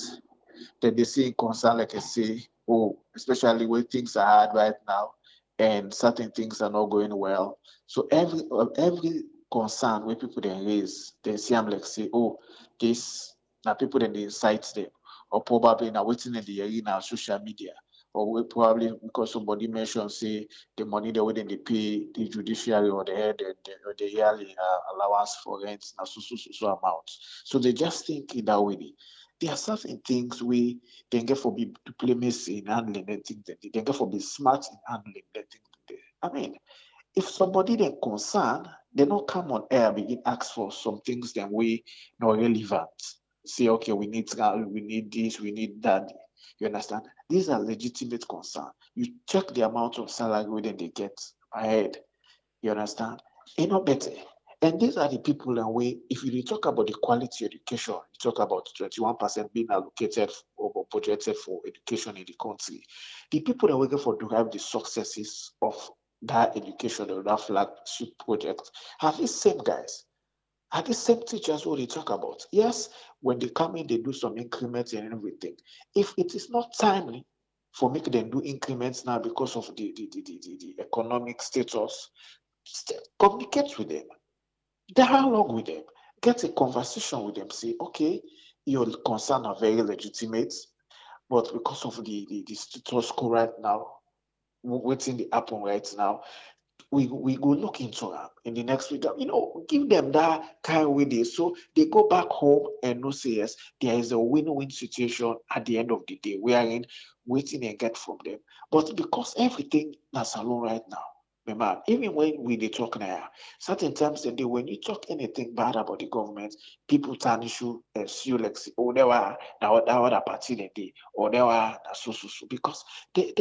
then they see in concern like I say, oh, especially when things are hard right now and certain things are not going well. So every concern where people they raise, they see them like say, oh, this now people then they incite them, or probably now waiting in the arena of social media, or we probably because somebody mentioned say the money they wouldn't they pay the judiciary or the yearly allowance for rent now so amount. So they just think in that way. There are certain things we they get for be diplomacy in handling the things that they get for be smart in handling the things. I mean, if somebody they concern, they not come on air begin ask for some things that we not relevant. Say, okay, we need this, we need that. You understand? These are legitimate concern. You check the amount of salary that they get ahead. You understand? Ain't no better. And these are the people and we, if you talk about the quality education, you talk about 21% being allocated or projected for education in the country. The people that are working for derive the successes of that education or that flagship project are these same guys, are the same teachers who they talk about. Yes, when they come in, they do some increments and everything. If it is not timely for making them do increments now because of the economic status, communicate with them, dialogue with them, get a conversation with them, say, okay, your concerns are very legitimate, but because of the status quo right now, waiting the happen right now, we go look into them in the next week. You know, give them that kind of way so they go back home and know say yes, there is a win-win situation at the end of the day, wherein waiting and get from them. But because everything that's alone right now, remember, even when we they talk now, certain times and day when you talk anything bad about the government, people tarnish you and see you like say, oh, they were now that other party they did, or they were so because they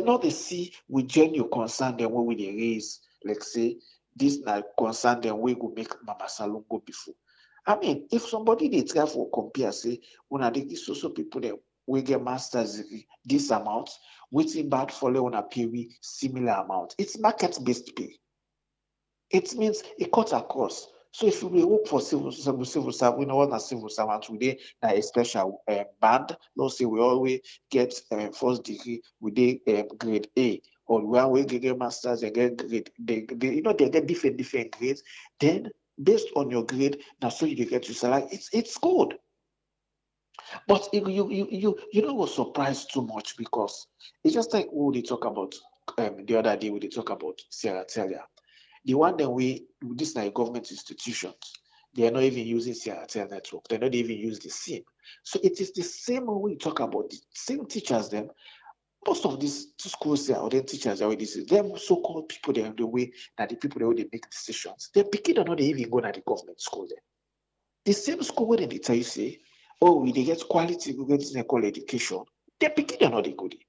not they see with genuine concern them when we they raise, like say, this na concern them we go make Mama Salon go before. I mean, if somebody they try for compare, say, when I give so people that we get masters degree, this amount, waiting bad follow on a pay we similar amount. It's market-based pay. It means it cuts across. So if we work for civil servant, we know what a civil servant today, that a special band. Let's say we always get first degree, we did grade A, or when we get masters and get grade, they they get different grades. Then based on your grade, now so you get to select. It's good. But you know was surprised too much because it's just like what they talk about the other day when they talk about Sierra Telia. The one that we this like government institutions, they are not even using Sierra Telia network. They're not even use the SIM. So it is the same when we talk about the same teachers them. Most of these schools there or then teachers are already them so-called people they are the way that the people they make decisions. They're picking or not they even go to the government school there. The same school where they tell you say, oh, we they get quality, we get call education. They're picking or not they go there.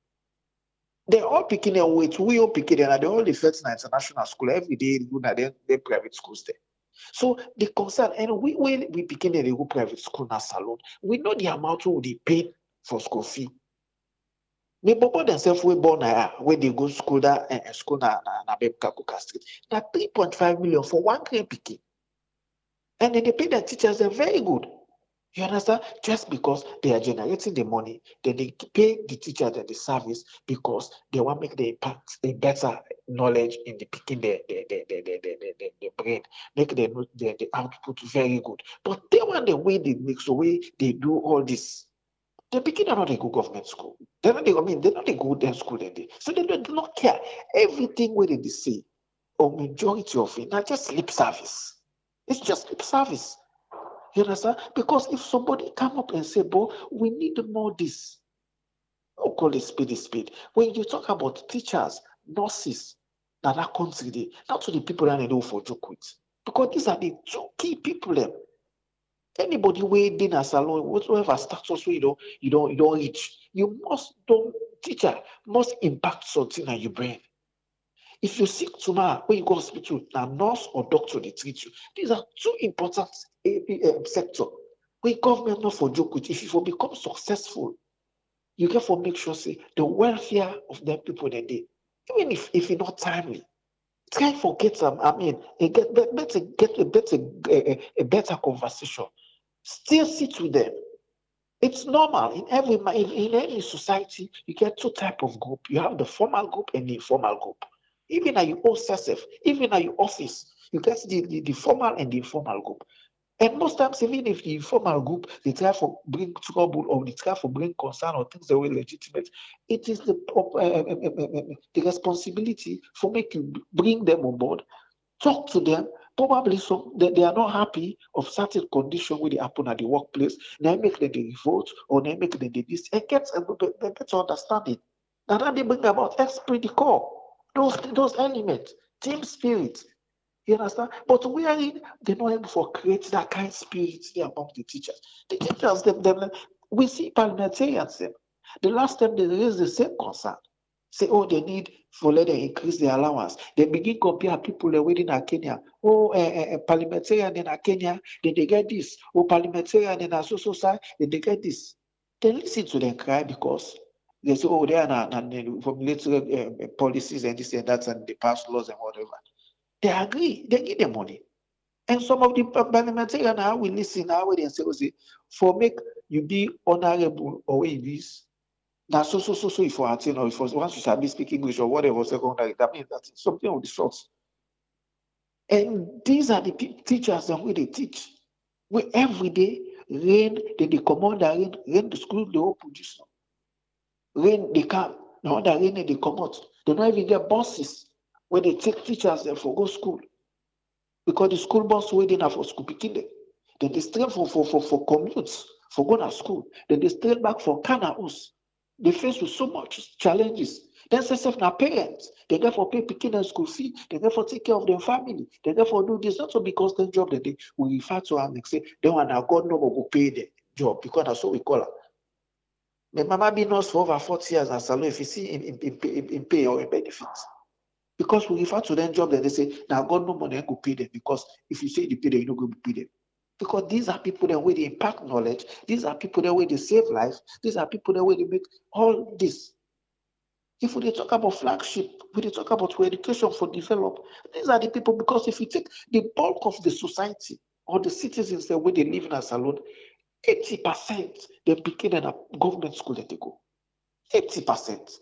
They're all picking their weight. We all picking them. They all the first in international school every day. You know, they private schools there. So the concern, and we picking them, they go private school na salon. We know the amount we they pay for school fee. The bobo themselves we born when they go school that school na Bebka Street. Now 3.5 million for one grade picking. And then they pay their teachers, they're very good. You understand? Just because they are generating the money, then they pay the teacher and the service because they want to make the impact a better knowledge in the picking the brain, make the output very good. But they want the way they make, so way they do all this. The picking are not a good government school. They're not they're not a good school so they do not care. Everything where they say, or majority of it, not just lip service. It's just lip service. You understand? Because if somebody come up and say, "Bo, we need more this," don't call it speed. When you talk about teachers, nurses, that country, not to the people that they do for joke with, because these are the two key people. Them. Anybody waiting as alone, whatsoever status you don't reach, you must don't teacher must impact something on your brain. If you're sick tomorrow, when you go to hospital, now nurse or doctor they treat you. These are two important sector. When government not for joke with, if you will become successful, you get for make sure say the welfare of them people that they, even if it's not timely, try forget them. I mean, get a better conversation. Still sit with them. It's normal in every society. You get two type of group. You have the formal group and the informal group. Even at your own self, even at your office, you get the formal and the informal group. And most times, even if the informal group they try for bring trouble or they try for bring concern or things that were legitimate, it is the responsibility for make you bring them on board, talk to them. Probably some they are not happy of certain condition where they happen at the workplace. Now make them they revolt or they make them they this and get a better understanding. Now that they bring about esprit de corps, those elements, team spirit. You understand? But wherein they're not able to create that kind of spirit there among the teachers. The teachers, we see parliamentarians, the last time they raised the same concern, say, oh, they need for let them increase their allowance. They begin compare people they're waiting in Kenya. Oh, parliamentarian in Kenya, then they get this. Oh, parliamentarian in a social side, then they get this. They listen to them cry because they say, oh, they are formulating policies and this and that, and they pass laws and whatever. They agree, they give them money. And some of the parliamentarians now will listen now and say, for make you be honorable or in this. Now, so if you attend or if once you shall be speak English or whatever secondary, that means that's something of the sorts. And these are the teachers and where they teach. We every day rain, then they command the rain the school, they all produce. Rain, they come. Now the rain, they come out. They don't even get buses when they take teachers there for go school. Because the school bus waiting for school picking them. Then they stay for commutes, for going to school. Then they stay back for house. They face with so much challenges. Then say now parents, they therefore pay picking their school fee, they therefore take care of their family, they therefore do this, not so because the job that they will refer to and say, they want now God no more go pay the job, because that's what we call it. My mama been nurse for over 40 years and salon if you see in pay or in benefits. Because we refer to them job that they say, now God no money go pay them, because if you say they pay them, you don't go pay them. Because these are people that way they impact knowledge, these are people that way they save life, these are people that way they make all this. If we talk about flagship, we talk about education for develop, these are the people, because if you take the bulk of the society or the citizens the way they live in a salon, 80% they begin in a government school that they go. 80%.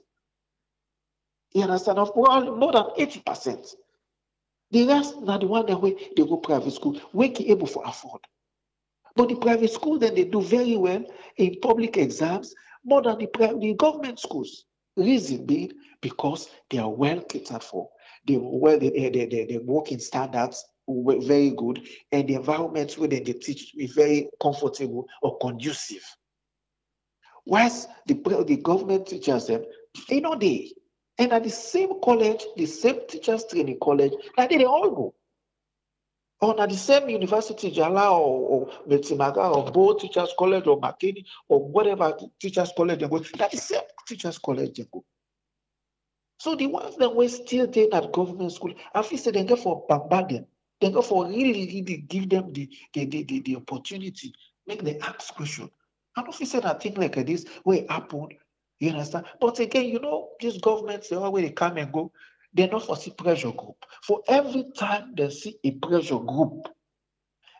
You understand? More than 80%. The rest now the one that way they go private school, we can able to afford. But the private school then they do very well in public exams more than the government schools. Reason being because they are well catered for. They working standards were very good, and the environment where they teach is very comfortable or conducive. Whilst the government teachers them, they. And at the same college, the same teachers training college, now they all go. Or at the same university, Jala or Metimaga or Bo Teachers College or McKinney or whatever teachers college they go, that the same teachers college they go. So the ones that were still there at government school, I feel they go for bombard them. They go for really give them the opportunity, make them ask questions. I don't feel that thing like this where it happened. You understand? But again, these governments, they always come and go. They're not for see pressure group. For every time they see a pressure group,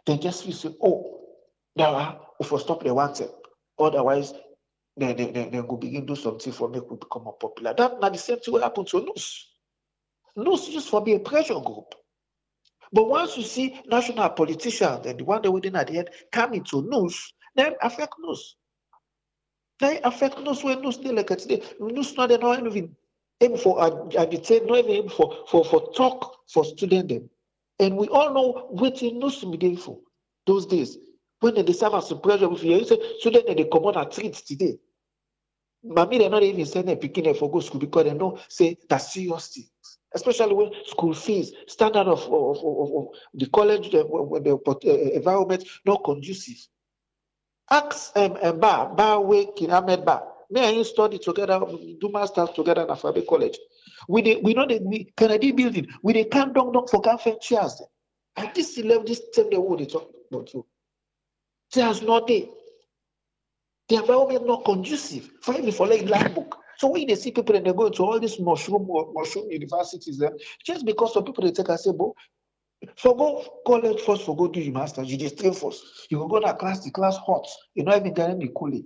they just feel say, oh, now if we stop the one step. Otherwise, they go begin do something for make we become more popular. That not the same thing will happen to NUS. NUS used for be a pressure group. But once you see national politicians and the one that within at the end come into NUS, then affect NUS. They affect NUS when NUS like today. NUS not even able for agitate, not even able for talk for student them. And we all know what NUS be for those days. When they serve as a pressure, if you say student they come out and treat today. Mommy, they're not even sending a picking for go school because they know say that's serious things. especially when school fees, standard of the college, the environment not conducive. Ask Ahmed Ba. Me and him study together, do masters together in Afabe College. We know the Kennedy building. We they can't knock for cafe chairs. At this level, this time they will talk about you. Chairs not there. The environment not conducive for even for like black book. So when they see people and they go to all these mushroom universities there, just because some people they take and say, "Bo, for go college first, for go do your master, you just train first. You will go to class, the class hot. You not even getting the cooling.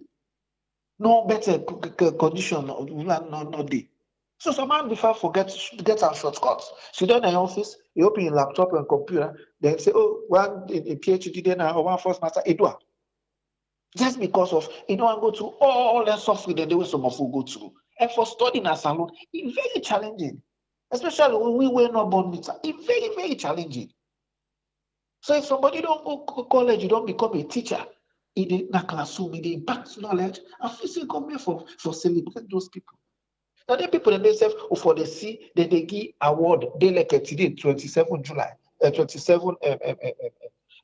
No better condition, no day. So some man before forget get our shortcuts. So then in office, you open your laptop and computer, then say, oh, one a PhD then or one first master, Edward. Just because of I go through all that software that the way some of you go through. And for studying a salon, it's very challenging. Especially when we were not born with it. It's very, very challenging. So if somebody don't go to college, you don't become a teacher in the classroom, in the impact knowledge, I feel say come here for celebrate those people. Now the people themselves for the see then they give award they like today 27 July, 27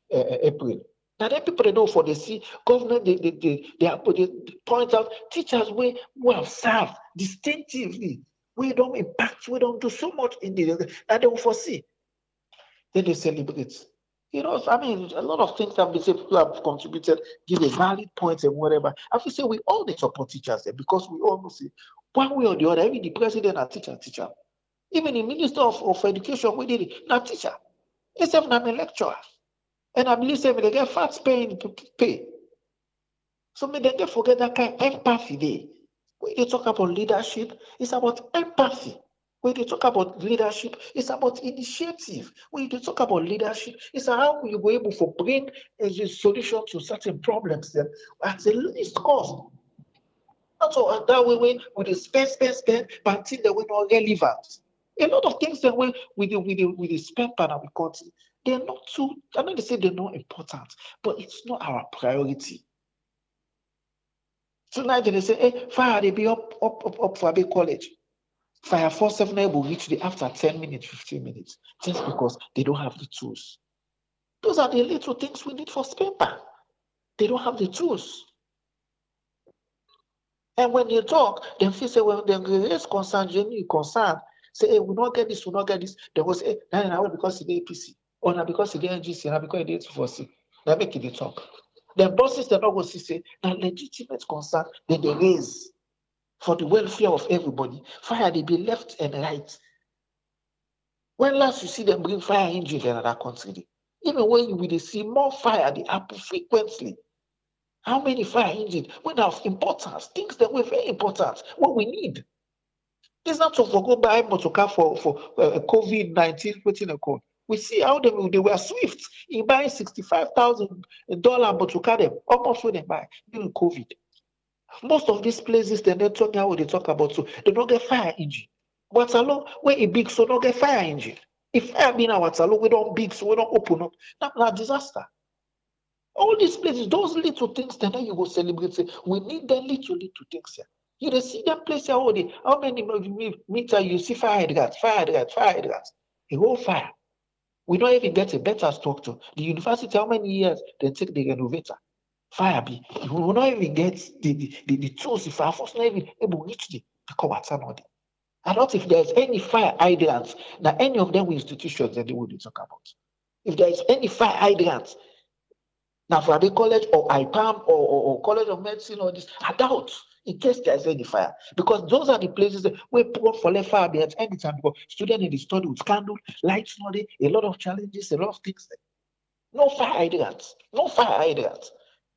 April. Now the people they know for the see government they point out teachers who have served distinctively, we don't impact, we don't do so much in the that they will foresee. Then they celebrate. I mean, a lot of things have been said, people have contributed, give a valid point and whatever. I have to say we all need support teachers there because we all know see one way or the other, even the president a teacher. Even the minister of education, we did it, not teacher. Except I'm a lecturer. And I believe they get fat pay. So me they forget that kind of empathy there. When they talk about leadership, it's about empathy. When they talk about leadership, it's about initiative. When they talk about leadership, it's how you go able to bring a solution to certain problems then at the least cost. Not so that way with the spend, but until they were not relevant. A lot of things that we the spend part of the country, they're not too. I'm not to say they're not important, but it's not our priority. Tonight they say, hey, fire they be up for a big college. Fire 479 will reach the after 10 minutes, 15 minutes, just because they don't have the tools. Those are the little things we need for paper. They don't have the tools. And when you talk, they feel say, well, they raise concern, genuine concern. Say, hey, we not get this, we not get this. They will say, no, because it's the APC, or not because it's the NGC, or because it's the 246. They make it talk. The bosses, they're not going to say, now legitimate concern, then they raise for the welfare of everybody. Fire, they be left and right. When last you see them bring fire engine in another country, even when you will see more fire, they happen frequently. How many fire engines? When of importance, things that were very important, what we need. It's not to go buy motor car for COVID-19, waiting a call. We see how they were swift in buying $65,000 motor car, them almost when they buy during COVID. Most of these places, they're not talking how they talk about, so they don't get fire engine. Waterloo, where a big, so don't get fire engine. If fire be in Waterloo, we don't big, so we don't open up. That's a disaster. All these places, those little things, then you go celebrate. Say, we need them little things here. You don't see that place here all day. How many meter you see fire hydrants, a whole fire. We don't even get a better structure. The university, how many years they take the renovator? Fire be. We will not even get the tools. If our force not even able to reach the because I don't if there's any fire hydrants, now any of them institutions that they would talk about. If there is any fire hydrants, now for the college or IPAM or College of Medicine or this, I doubt in case there's any fire. Because those are the places where poor for left fire be at any time because students in the study with candle, lights, a lot of challenges, a lot of things. No fire hydrants. No fire hydrants.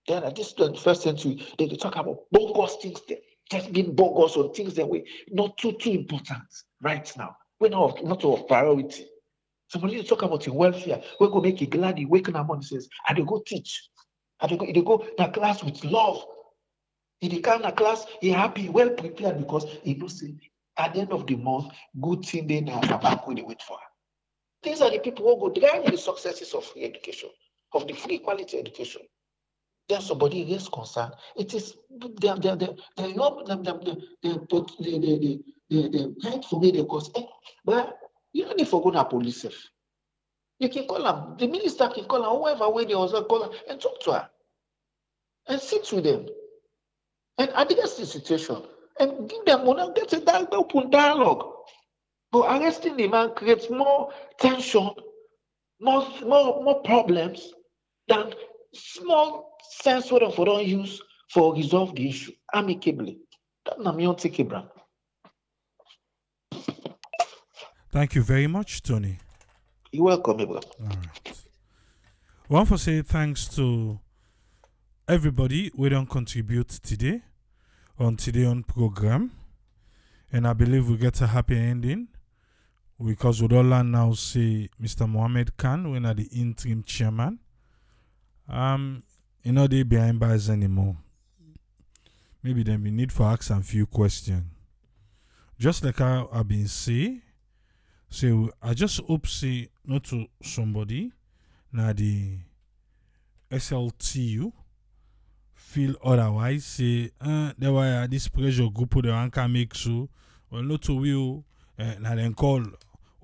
Then at this 21st century, they talk about bogus things there. Just being bogus on things that were not too important right now. We're not of priority. Somebody talk about your welfare. We're going to make you glad you wake up and says, I dey go teach. I dey go to class with love. He dey come to class, he happy, well prepared because he knows at the end of the month, good thing they now back when they wait for. These are the people who go drive the successes of free education, of the free quality education. Then somebody is concerned. It is they right for me they cause but No need for go to police sef. You can call am, the minister can call am, whoever wey dey observe call am and talk to her and sit with them and address the situation and give them money and get a open dialogue. But arresting the man creates more tension, more problems than small sense wey dem for don use for resolve the issue amicably. That na me own take, Abraham. Thank you very much, Tony. You're welcome, Abraham. All right. I want to say thanks to everybody who don't contribute today on program. And I believe we get a happy ending because we don't learn now say Mr. Mohammed Khan, when are the interim chairman. They behind bars anymore. Maybe then we need for ask a few questions. Just like I've been saying, so I just hope say not to somebody now the SLTU feel otherwise say there were this pressure group the one can make so well not to will now then call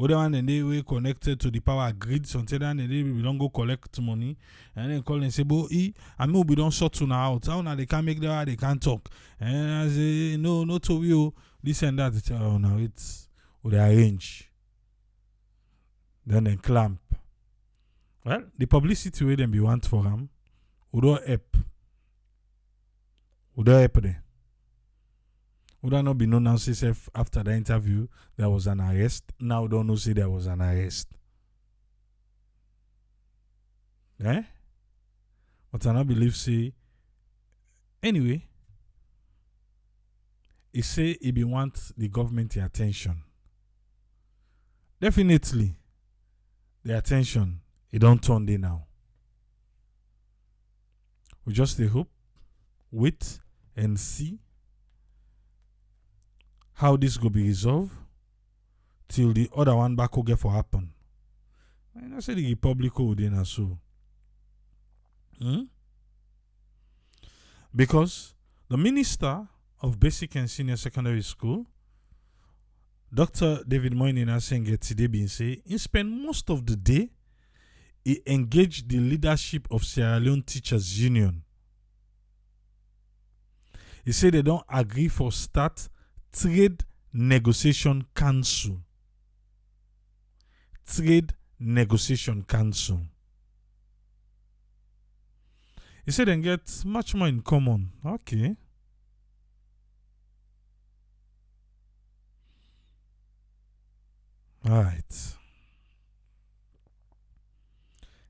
other one and they were connected to the power grid so until then they we don't go collect money and then call and say but I mean we don't sort to now out how now they can make that they can't talk and I say no not to will this and that oh now it's they arrange then they clamp. Well, the publicity way them be want for them would not help. Would not help them. Would not be known now say after the interview there was an arrest. Now don't know say there was an arrest. Eh? But I not believe say anyway. He say he be want the government attention. Definitely the attention it don't turn there now. We just hope, wait and see how this will be resolved till the other one back will get for happen. And I say the Republic will then so. Because the Minister of Basic and Senior Secondary School, Dr. David Moynihan Senge today been say he spent most of the day he engaged the leadership of Sierra Leone Teachers Union. He said they don't agree for start Trade Negotiation Council. Trade Negotiation Council. He said they get much more in common. Okay. Alright.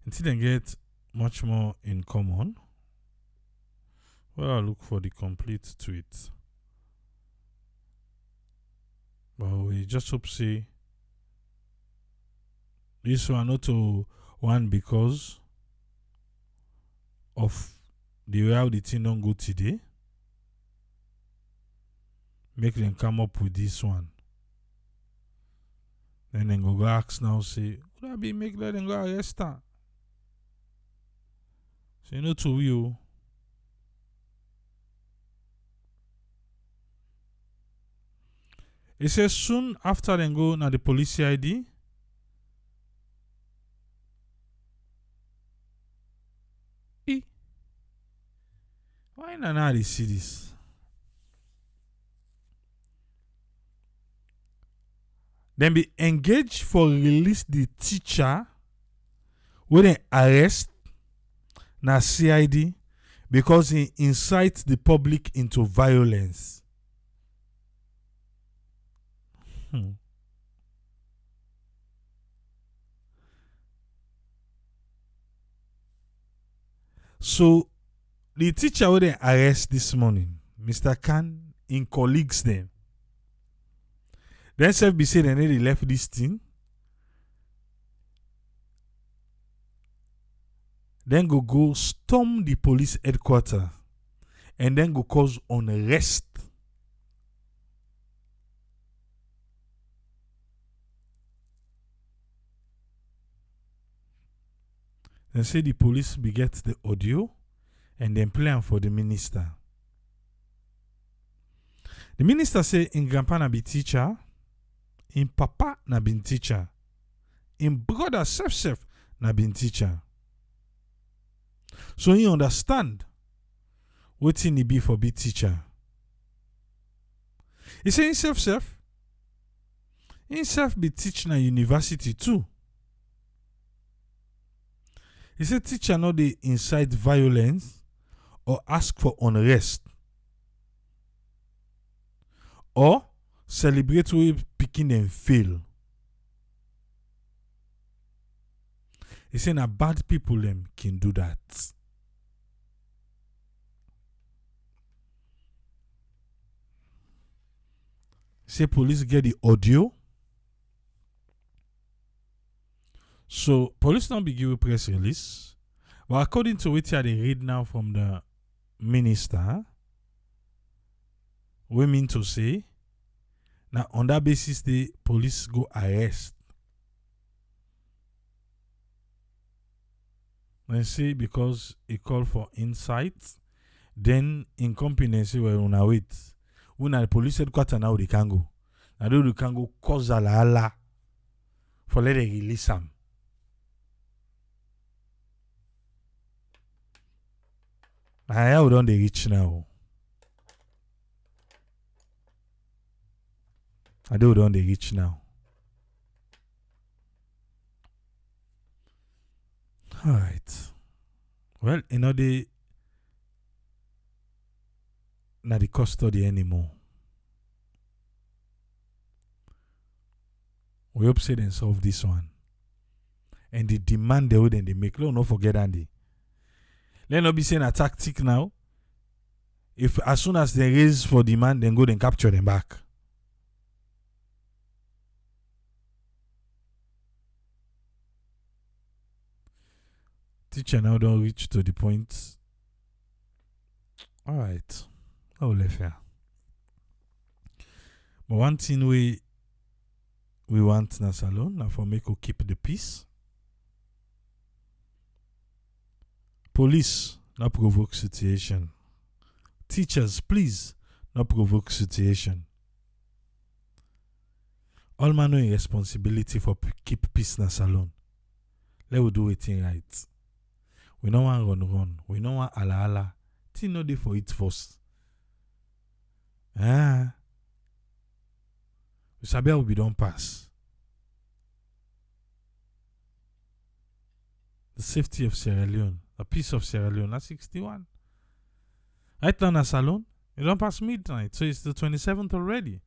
Until they get much more in common. Well, I'll look for the complete tweet. But we just hope see this one not to one because of the way how the thing don't go today. Make them come up with this one. Then they go ask now say, would I be make let them go arrest her? Say no to you. It says soon after they go na the police ID. Why not they see this? Then be engaged for release the teacher when they arrest na CID because he incites the public into violence. So the teacher who they arrest this morning, Mr. Khan, in colleagues them. Then self be said and they left this thing. Then go storm the police headquarters and then go cause unrest. Then say the police be get the audio and then play am for the minister. The minister say in grandpa na be teacher, in papa na be teacher. in brother self na been teacher. So he understand wetin he be for be teacher. He say himself be teach na university too. He say teacher no dey incite violence or ask for unrest or celebrate wey pikin dem fail. He say na bad people dem can do that. Say police get the audio. So police don't be give a press release. But according to what I read now from the minister, we mean to say now on that basis the police go arrest. When say because he called for insight, then incompetency were on a wait. When the police headquarters now they can go. Now they can go cause a la for let them release them. How don't they reach now? I don't they reach now. All right. Well, you know they not the custody anymore. We hope say they solve this one. And the demand they would and they make. Don't forget Andy. Let not be saying a tactic now. If as soon as they raise for demand, then go and capture them back. Teacher now don't reach to the point. All right. I will let fair. But one thing we want in a salon now for make we keep the peace. Police not provoke situation. Teachers, please not provoke situation. All man know responsibility for keep peace in a salon. Let we do it right. We don't want run. We don't want ala. Thing no dey for it first. We sabi how we don't pass. The safety of Sierra Leone, the peace of Sierra Leone, that's 61. Right now in a salon, you don't pass midnight, so it's the 27th already.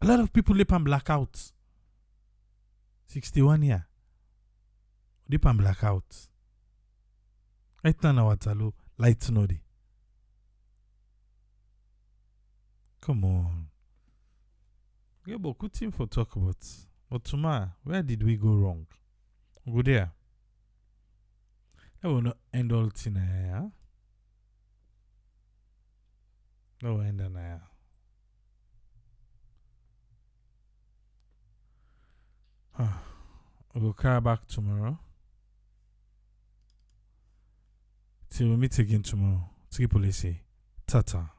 A lot of people lip and blackout. 61 year. Lip and blackout. Right now in our talo, light no dey. Come on. We have beaucoup things for talk about. But tomorrow, where did we go wrong? Go there. That will not end all thing here. That will end on here. We'll carry back tomorrow. Till we meet again tomorrow. Triple A. Tata.